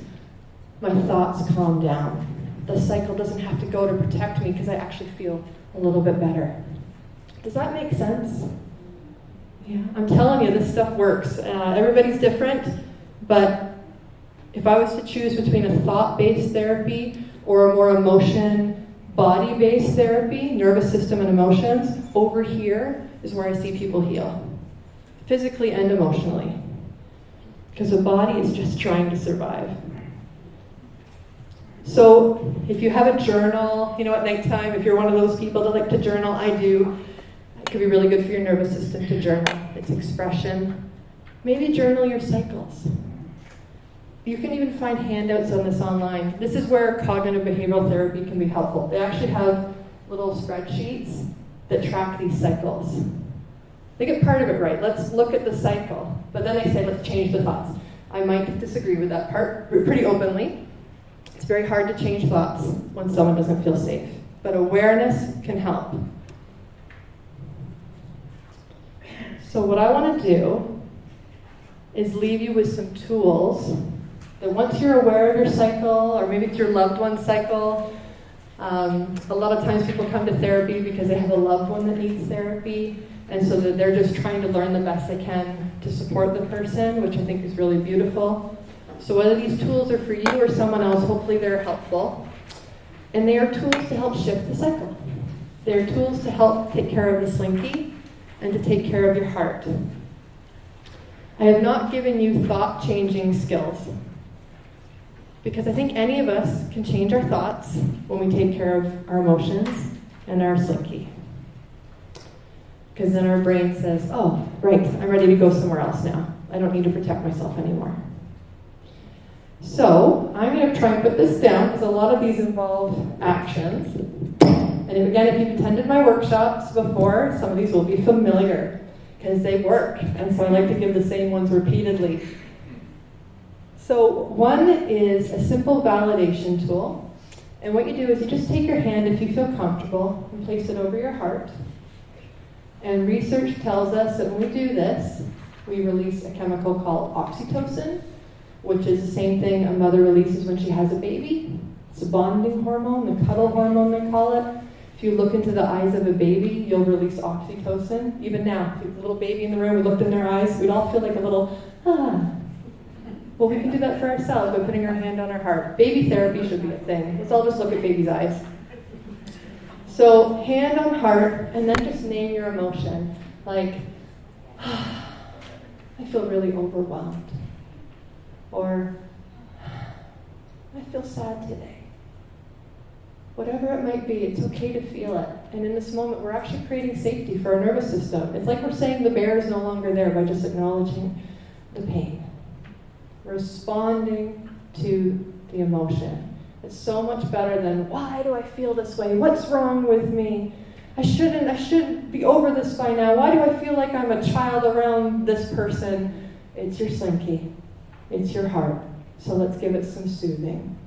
my thoughts calm down. The cycle doesn't have to go to protect me because I actually feel a little bit better. Does that make sense? Yeah, I'm telling you, this stuff works. Everybody's different, but if I was to choose between a thought-based therapy or a more body-based therapy, nervous system and emotions, over here is where I see people heal, physically and emotionally, because the body is just trying to survive. So if you have a journal, at nighttime, if you're one of those people that like to journal, I do. It could be really good for your nervous system to journal. It's expression. Maybe journal your cycles. You can even find handouts on this online. This is where cognitive behavioral therapy can be helpful. They actually have little spreadsheets that track these cycles. They get part of it right. Let's look at the cycle. But then they say, let's change the thoughts. I might disagree with that part pretty openly. It's very hard to change thoughts when someone doesn't feel safe. But awareness can help. So what I want to do is leave you with some tools that once you're aware of your cycle, or maybe it's your loved one's cycle, a lot of times people come to therapy because they have a loved one that needs therapy, and so that they're just trying to learn the best they can to support the person, which I think is really beautiful. So whether these tools are for you or someone else, hopefully they're helpful. And they are tools to help shift the cycle. They're tools to help take care of the slinky and to take care of your heart. I have not given you thought-changing skills, because I think any of us can change our thoughts when we take care of our emotions and our slinky. Because then our brain says, oh, right, I'm ready to go somewhere else now. I don't need to protect myself anymore. So I'm going to try and put this down, because a lot of these involve actions. And again, if you've attended my workshops before, some of these will be familiar, because they work. And so I like to give the same ones repeatedly. So one is a simple validation tool. And what you do is you just take your hand, if you feel comfortable, and place it over your heart. And research tells us that when we do this, we release a chemical called oxytocin, which is the same thing a mother releases when she has a baby. It's a bonding hormone, the cuddle hormone they call it. If you look into the eyes of a baby, you'll release oxytocin. Even now, if you have a little baby in the room, we looked in their eyes, we'd all feel like a little, ah. Well, we can do that for ourselves by putting our hand on our heart. Baby therapy should be a thing. Let's all just look at baby's eyes. So, hand on heart, and then just name your emotion. Like, I feel really overwhelmed. Or, I feel sad today. Whatever it might be, it's okay to feel it. And in this moment, we're actually creating safety for our nervous system. It's like we're saying the bear is no longer there by just acknowledging the pain. Responding to the emotion. It's so much better than, why do I feel this way? What's wrong with me? I shouldn't be over this by now. Why do I feel like I'm a child around this person? It's your slinky. It's your heart. So let's give it some soothing.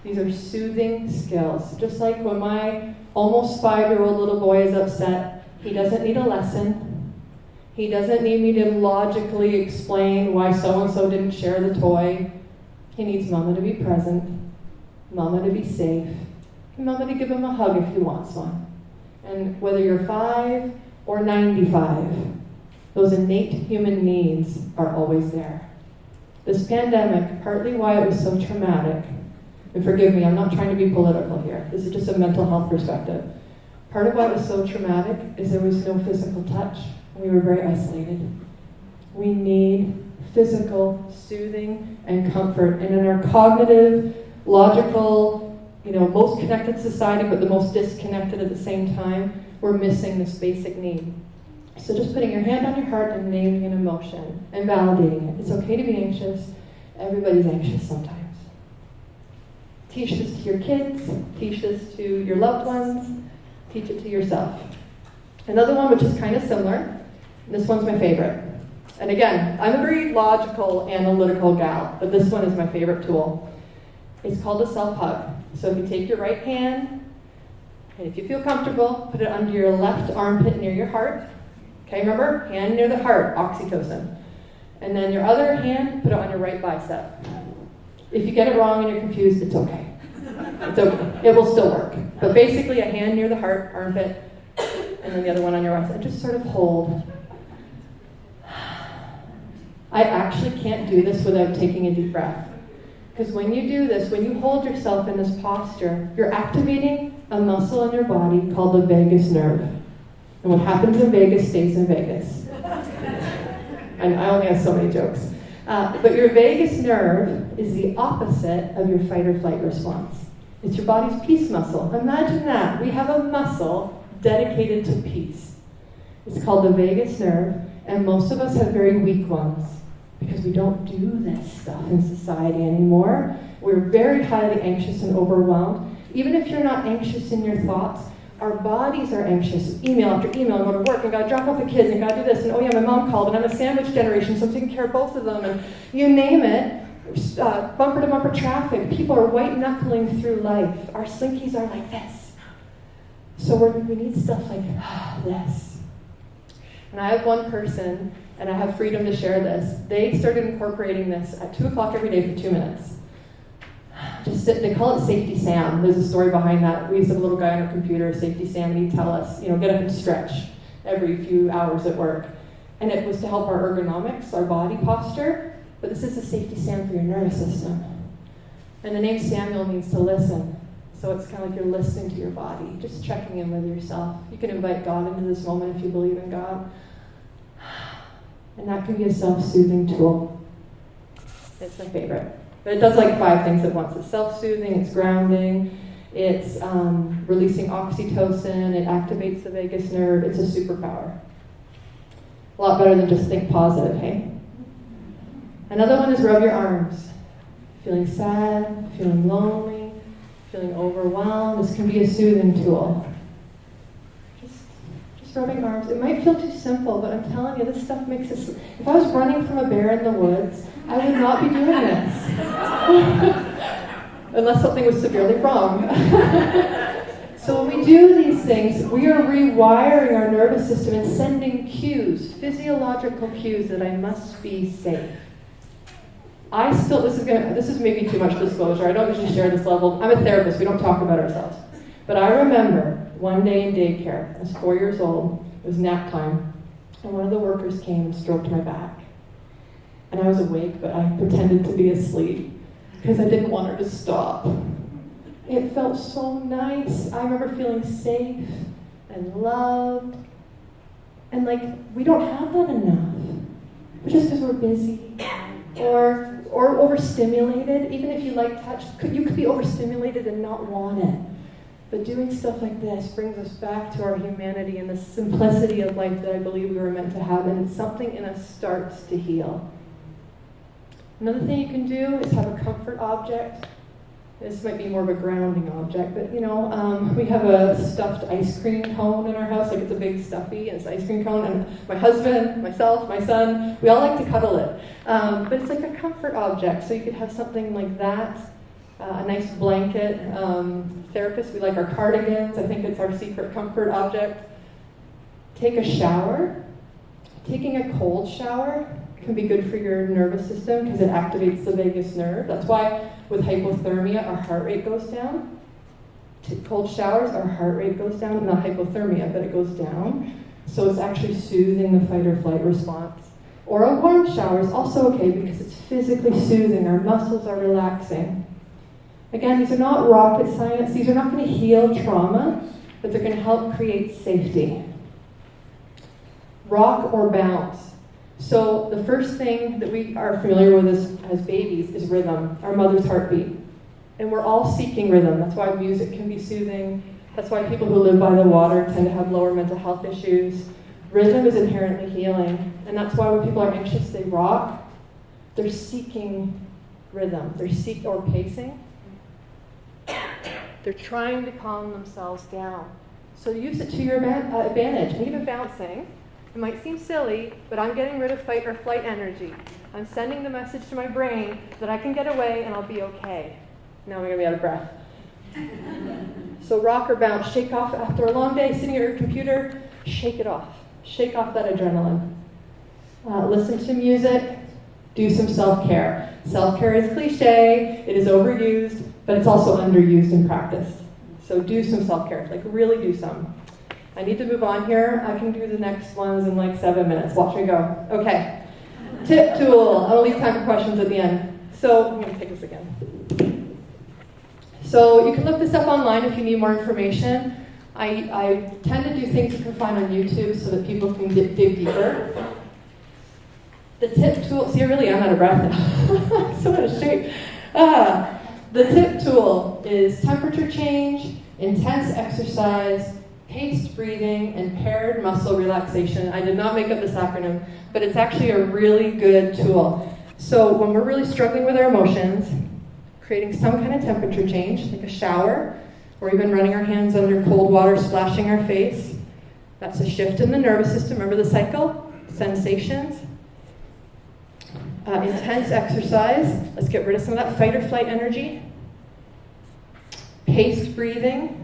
These are soothing skills. Just like when my almost 5-year-old little boy is upset, he doesn't need a lesson. He doesn't need me to logically explain why so-and-so didn't share the toy. He needs Mama to be present, Mama to be safe, and Mama to give him a hug if he wants one. And whether you're 5 or 95, those innate human needs are always there. This pandemic, partly why it was so traumatic, and forgive me, I'm not trying to be political here. This is just a mental health perspective. Part of why it was so traumatic is there was no physical touch. We were very isolated. We need physical soothing and comfort. And in our cognitive, logical, most connected society, but the most disconnected at the same time, we're missing this basic need. So just putting your hand on your heart and naming an emotion and validating it. It's okay to be anxious. Everybody's anxious sometimes. Teach this to your kids. Teach this to your loved ones. Teach it to yourself. Another one which is kind of similar. This one's my favorite. And again, I'm a very logical, analytical gal, but this one is my favorite tool. It's called a self-hug. So if you take your right hand, and if you feel comfortable, put it under your left armpit near your heart. Okay, remember? Hand near the heart, oxytocin. And then your other hand, put it on your right bicep. If you get it wrong and you're confused, it's okay. It's okay. It will still work. But basically, a hand near the heart, armpit, and then the other one on your right side. Just sort of hold. I actually can't do this without taking a deep breath. Because when you do this, when you hold yourself in this posture, you're activating a muscle in your body called the vagus nerve. And what happens in Vegas stays in Vegas. And I only have so many jokes. But your vagus nerve is the opposite of your fight or flight response. It's your body's peace muscle. Imagine that. We have a muscle dedicated to peace. It's called the vagus nerve, and most of us have very weak ones because we don't do this stuff in society anymore. We're very highly anxious and overwhelmed. Even if you're not anxious in your thoughts, our bodies are anxious. Email after email, I go to work, and gotta drop off the kids, and gotta do this, and oh yeah, my mom called, and I'm a sandwich generation, so I'm taking care of both of them, and you name it. Bumper to bumper traffic. People are white knuckling through life. Our slinkies are like this. So we need stuff like this. And I have one person, and I have freedom to share this. They started incorporating this at 2 o'clock every day for 2 minutes. Just sit, they call it Safety Sam. There's a story behind that. We used to have a little guy on our computer, Safety Sam, and he'd tell us, get up and stretch every few hours at work. And it was to help our ergonomics, our body posture. But this is a Safety Sam for your nervous system. And the name Samuel means to listen. So it's kind of like you're listening to your body, just checking in with yourself. You can invite God into this moment if you believe in God. And that can be a self-soothing tool. It's my favorite. But it does like 5 things at once. It's self-soothing, it's grounding, it's releasing oxytocin, it activates the vagus nerve. It's a superpower. A lot better than just think positive, hey? Another one is rub your arms. Feeling sad, feeling lonely, feeling overwhelmed. This can be a soothing tool. Just rubbing arms. It might feel too simple, but I'm telling you, this stuff makes us... If I was running from a bear in the woods, I would not be doing this. Unless something was severely wrong. So when we do these things, we are rewiring our nervous system and sending cues, physiological cues that I must be safe. This is maybe too much disclosure. I don't usually share this level. I'm a therapist. We don't talk about ourselves. But I remember one day in daycare, I was 4 years old. It was nap time. And one of the workers came and stroked my back. And I was awake, but I pretended to be asleep because I didn't want her to stop. It felt so nice. I remember feeling safe and loved. And we don't have that enough. But just because we're busy or overstimulated, even if you like touch, you could be overstimulated and not want it. But doing stuff like this brings us back to our humanity and the simplicity of life that I believe we were meant to have, and something in us starts to heal. Another thing you can do is have a comfort object. This might be more of a grounding object, but we have a stuffed ice cream cone in our house. Like, it's a big stuffy, and it's an ice cream cone. And my husband, myself, my son, we all like to cuddle it. But it's like a comfort object, so you could have something like that. A nice blanket. Therapists, we like our cardigans. I think it's our secret comfort object. Take a shower. Taking a cold shower can be good for your nervous system because it activates the vagus nerve. That's why with hypothermia, our heart rate goes down. Cold showers, our heart rate goes down. Not hypothermia, but it goes down. So it's actually soothing the fight or flight response. Or a warm shower is also okay because it's physically soothing. Our muscles are relaxing. Again, these are not rocket science. These are not going to heal trauma, but they're going to help create safety. Rock or bounce. So the first thing that we are familiar with as babies is rhythm, our mother's heartbeat. And we're all seeking rhythm. That's why music can be soothing. That's why people who live by the water tend to have lower mental health issues. Rhythm is inherently healing. And that's why when people are anxious, they rock. They're seeking rhythm. Or pacing. They're trying to calm themselves down. So use it to your advantage. And even bouncing. It might seem silly, but I'm getting rid of fight or flight energy. I'm sending the message to my brain that I can get away and I'll be okay. Now I'm going to be out of breath. So rock or bounce, shake off after a long day sitting at your computer, shake it off. Shake off that adrenaline. Listen to music, do some self-care. Self-care is cliche, it is overused, but it's also underused and practiced. So do some self-care, like really do some. I need to move on here. I can do the next ones in like 7 minutes. Watch me go. Okay. Tip tool. I'll leave time for questions at the end. So I'm going to take this again. So you can look this up online if you need more information. I tend to do things you can find on YouTube so that people can dig deeper. The tip tool. See, I really am out of breath now. I'm so out of shape. The tip tool is temperature change, intense exercise, paced breathing, and paired muscle relaxation. I did not make up this acronym, but it's actually a really good tool. So when we're really struggling with our emotions, creating some kind of temperature change, like a shower, or even running our hands under cold water, splashing our face, that's a shift in the nervous system. Remember the cycle? Sensations. Intense exercise. Let's get rid of some of that fight or flight energy. Paced breathing.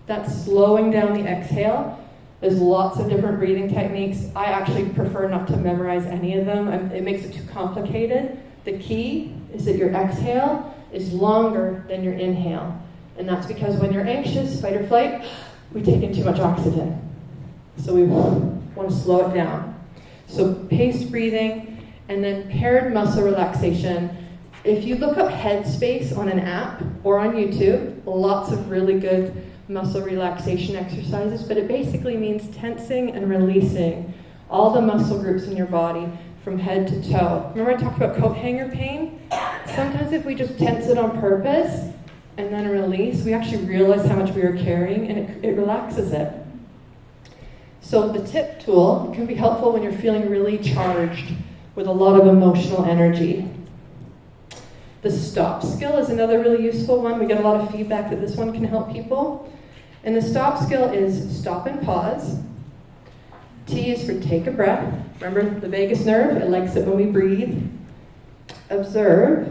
That's slowing down the exhale. There's lots of different breathing techniques. I actually prefer not to memorize any of them. It makes it too complicated. The key is that your exhale is longer than your inhale. And that's because when you're anxious, fight or flight, we take in too much oxygen. So we want to slow it down. So paced breathing, and then paired muscle relaxation. If you look up Headspace on an app or on YouTube, lots of really good muscle relaxation exercises, but it basically means tensing and releasing all the muscle groups in your body from head to toe. Remember I talked about coat hanger pain? Sometimes if we just tense it on purpose and then release, we actually realize how much we are carrying, and it relaxes it. So the tip tool can be helpful when you're feeling really charged with a lot of emotional energy. The stop skill is another really useful one. We get a lot of feedback that this one can help people. And the stop skill is stop and pause. T is for take a breath. Remember the vagus nerve? It likes it when we breathe. Observe.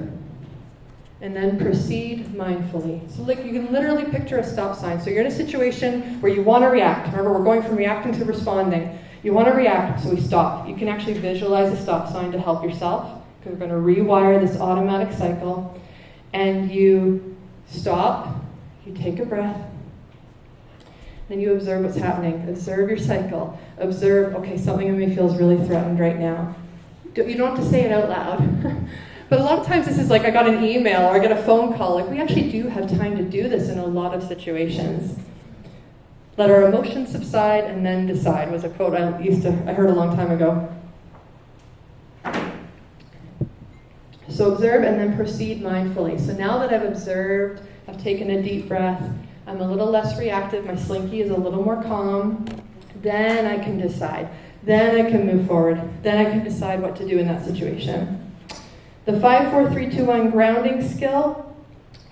And then proceed mindfully. So like you can literally picture a stop sign. So you're in a situation where you want to react. Remember, we're going from reacting to responding. You want to react, so we stop. You can actually visualize a stop sign to help yourself. Because we're going to rewire this automatic cycle. And you stop, you take a breath, then you observe what's happening. Observe your cycle. Observe, okay, something in me feels really threatened right now. You don't have to say it out loud. But a lot of times this is like I got an email or I got a phone call. Like we actually do have time to do this in a lot of situations. Let our emotions subside and then decide was a quote I heard a long time ago. So observe and then proceed mindfully. So now that I've observed, I've taken a deep breath, I'm a little less reactive, my slinky is a little more calm, then I can decide. Then I can move forward. Then I can decide what to do in that situation. The 5, 4, 3, 2, 1 grounding skill,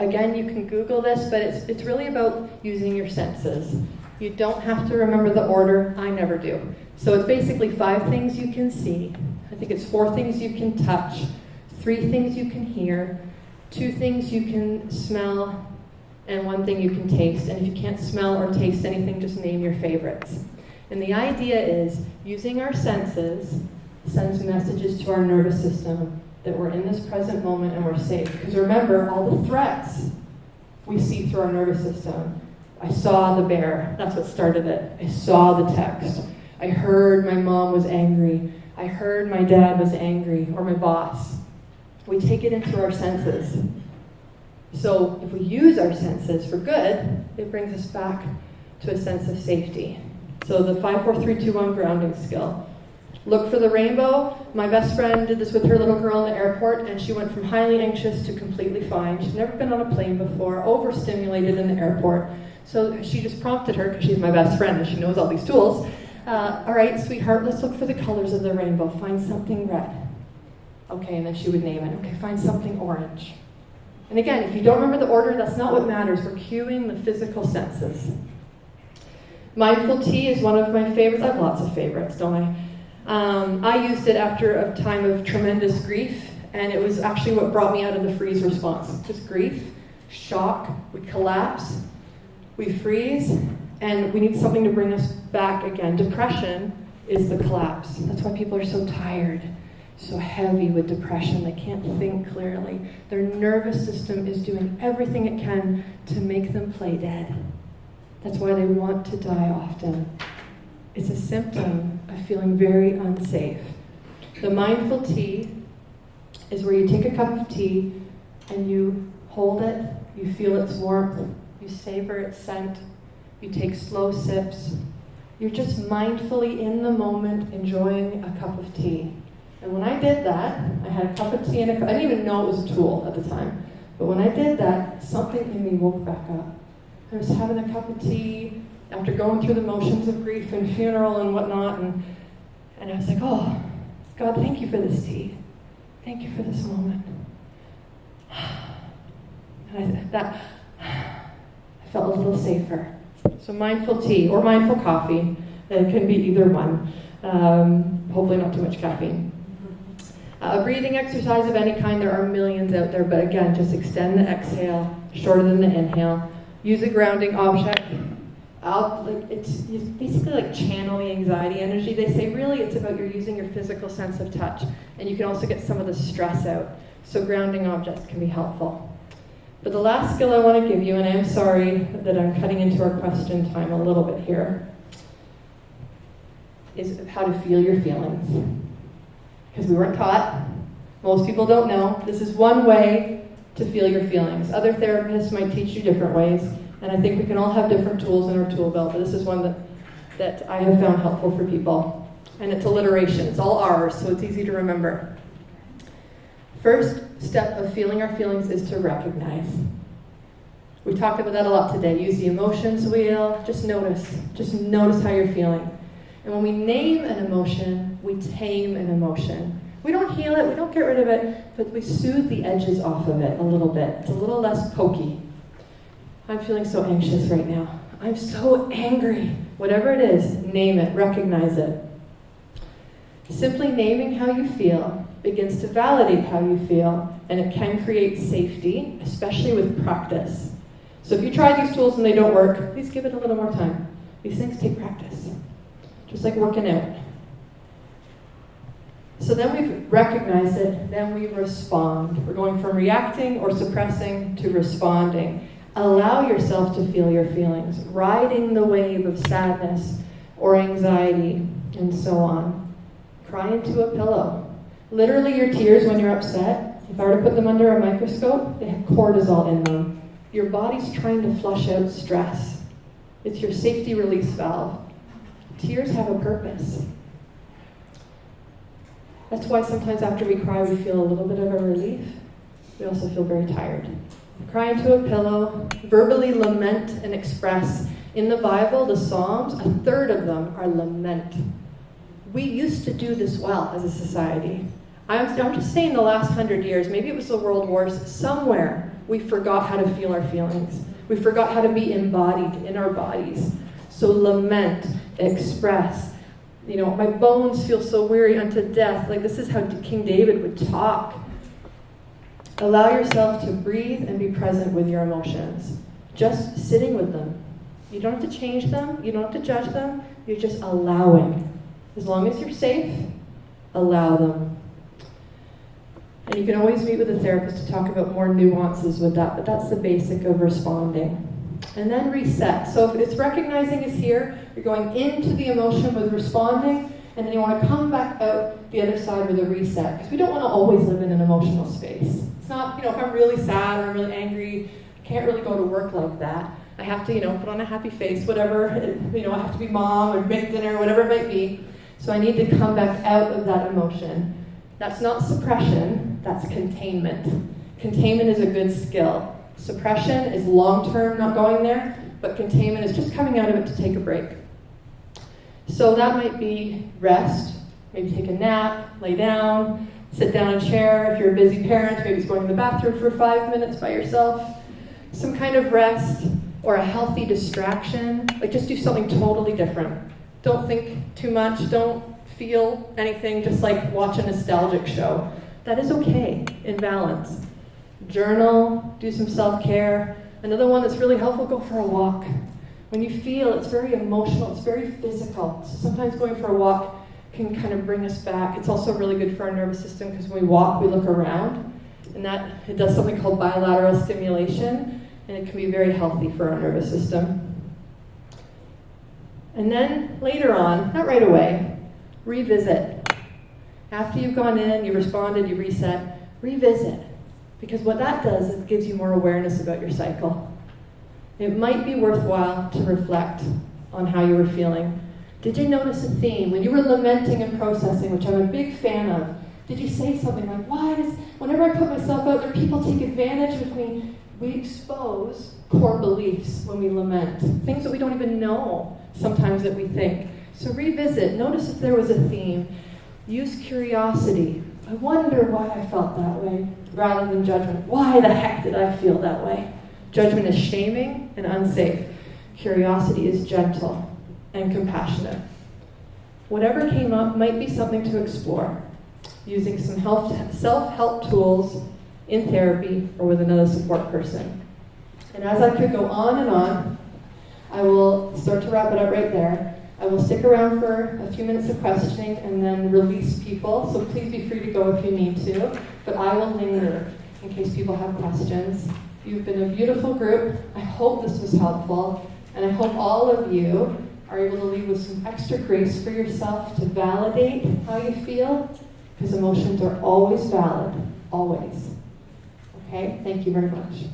Again, you can Google this, but it's really about using your senses. You don't have to remember the order. I never do. So it's basically 5 things you can see. I think it's 4 things you can touch, 3 things you can hear, 2 things you can smell, and 1 thing you can taste. And if you can't smell or taste anything, just name your favorites. And the idea is using our senses sends messages to our nervous system that we're in this present moment and we're safe. Because remember, all the threats we see through our nervous system. I saw the bear. That's what started it. I saw the text. I heard my mom was angry. I heard my dad was angry, or my boss. We take it into our senses. So if we use our senses for good, it brings us back to a sense of safety. So the 5, 4, 3, 2, 1 grounding skill. Look for the rainbow. My best friend did this with her little girl in the airport, and she went from highly anxious to completely fine. She'd never been on a plane before, overstimulated in the airport. So she just prompted her, because she's my best friend and she knows all these tools. All right, sweetheart, let's look for the colors of the rainbow. Find something red. Okay, and then she would name it. Okay, find something orange. And again, if you don't remember the order, that's not what matters. We're cueing the physical senses. Mindful tea is one of my favorites. I have lots of favorites, don't I? I used it after a time of tremendous grief, and it was actually what brought me out of the freeze response. Just grief, shock, we collapse, we freeze, and we need something to bring us back again. Depression is the collapse. That's why people are so tired, so heavy with depression. They can't think clearly. Their nervous system is doing everything it can to make them play dead. That's why they want to die often. It's a symptom of feeling very unsafe. The mindful tea is where you take a cup of tea and you hold it, you feel its warmth, you savor its scent, you take slow sips. You're just mindfully in the moment enjoying a cup of tea. And when I did that, I had a cup of tea and I didn't even know it was a tool at the time. But when I did that, something in me woke back up. I was having a cup of tea after going through the motions of grief and funeral and whatnot, and I was like, oh, God, thank you for this tea. Thank you for this moment. And I felt a little safer. So mindful tea or mindful coffee, it can be either one. Hopefully not too much caffeine. A breathing exercise of any kind, there are millions out there, but again, just extend the exhale, shorter than the inhale. Use a grounding object. It's basically like channel the anxiety energy. They say really it's about you're using your physical sense of touch, and you can also get some of the stress out. So grounding objects can be helpful. But the last skill I want to give you, and I'm sorry that I'm cutting into our question time a little bit here, is how to feel your feelings. Because we weren't taught. Most people don't know. This is one way to feel your feelings. Other therapists might teach you different ways, and I think we can all have different tools in our tool belt, but this is one that I have found helpful for people. And it's alliteration. It's all R's, so it's easy to remember. First step of feeling our feelings is to recognize. We talked about that a lot today. Use the emotions wheel. Just notice. Just notice how you're feeling. And when we name an emotion, we tame an emotion. We don't heal it, we don't get rid of it, but we soothe the edges off of it a little bit. It's a little less pokey. I'm feeling so anxious right now. I'm so angry. Whatever it is, name it, recognize it. Simply naming how you feel begins to validate how you feel, and it can create safety, especially with practice. So if you try these tools and they don't work, please give it a little more time. These things take practice, just like working out. So then we've recognized it, then we respond. We're going from reacting or suppressing to responding. Allow yourself to feel your feelings, riding the wave of sadness or anxiety, and so on. Cry into a pillow. Literally your tears when you're upset, if I were to put them under a microscope, they have cortisol in them. Your body's trying to flush out stress. It's your safety release valve. Tears have a purpose. That's why sometimes after we cry, we feel a little bit of a relief. We also feel very tired. Cry into a pillow, verbally lament and express. In the Bible, the Psalms, a third of them are lament. We used to do this well as a society. I'm just saying the last 100 years, maybe it was the world wars, somewhere we forgot how to feel our feelings. We forgot how to be embodied in our bodies. So lament, express. My bones feel so weary unto death. Like, this is how King David would talk. Allow yourself to breathe and be present with your emotions. Just sitting with them. You don't have to change them. You don't have to judge them. You're just allowing. As long as you're safe, allow them. And you can always meet with a therapist to talk about more nuances with that, but that's the basic of responding. And then reset. So if it's recognizing is here, you're going into the emotion with responding, and then you want to come back out the other side with a reset. Because we don't want to always live in an emotional space. It's not, if I'm really sad or I'm really angry, I can't really go to work like that. I have to, put on a happy face, whatever. I have to be mom or make dinner, whatever it might be. So I need to come back out of that emotion. That's not suppression, that's containment. Containment is a good skill. Suppression is long-term, not going there, but containment is just coming out of it to take a break. So that might be rest, maybe take a nap, lay down, sit down in a chair. If you're a busy parent, maybe it's going to the bathroom for 5 minutes by yourself. Some kind of rest or a healthy distraction, like just do something totally different. Don't think too much, don't feel anything, just like watch a nostalgic show. That is okay, in balance. Journal, do some self-care. Another one that's really helpful, go for a walk. When you feel it's very emotional, it's very physical. So sometimes going for a walk can kind of bring us back. It's also really good for our nervous system because when we walk, we look around. And it does something called bilateral stimulation, and it can be very healthy for our nervous system. And then later on, not right away, revisit. After you've gone in, you've responded, you reset, revisit. Because what that does is it gives you more awareness about your cycle. It might be worthwhile to reflect on how you were feeling. Did you notice a theme? When you were lamenting and processing, which I'm a big fan of, did you say something like, whenever I put myself out there, people take advantage of me? We expose core beliefs when we lament. Things that we don't even know sometimes that we think. So revisit, notice if there was a theme. Use curiosity. I wonder why I felt that way, rather than judgment. Why the heck did I feel that way? Judgment is shaming and unsafe. Curiosity is gentle and compassionate. Whatever came up might be something to explore, using some self-help tools in therapy or with another support person. And as I could go on and on, I will start to wrap it up right there. I will stick around for a few minutes of questioning and then release people, so please be free to go if you need to, but I will linger in case people have questions. You've been a beautiful group. I hope this was helpful, and I hope all of you are able to leave with some extra grace for yourself to validate how you feel, because emotions are always valid, always. Okay? Thank you very much.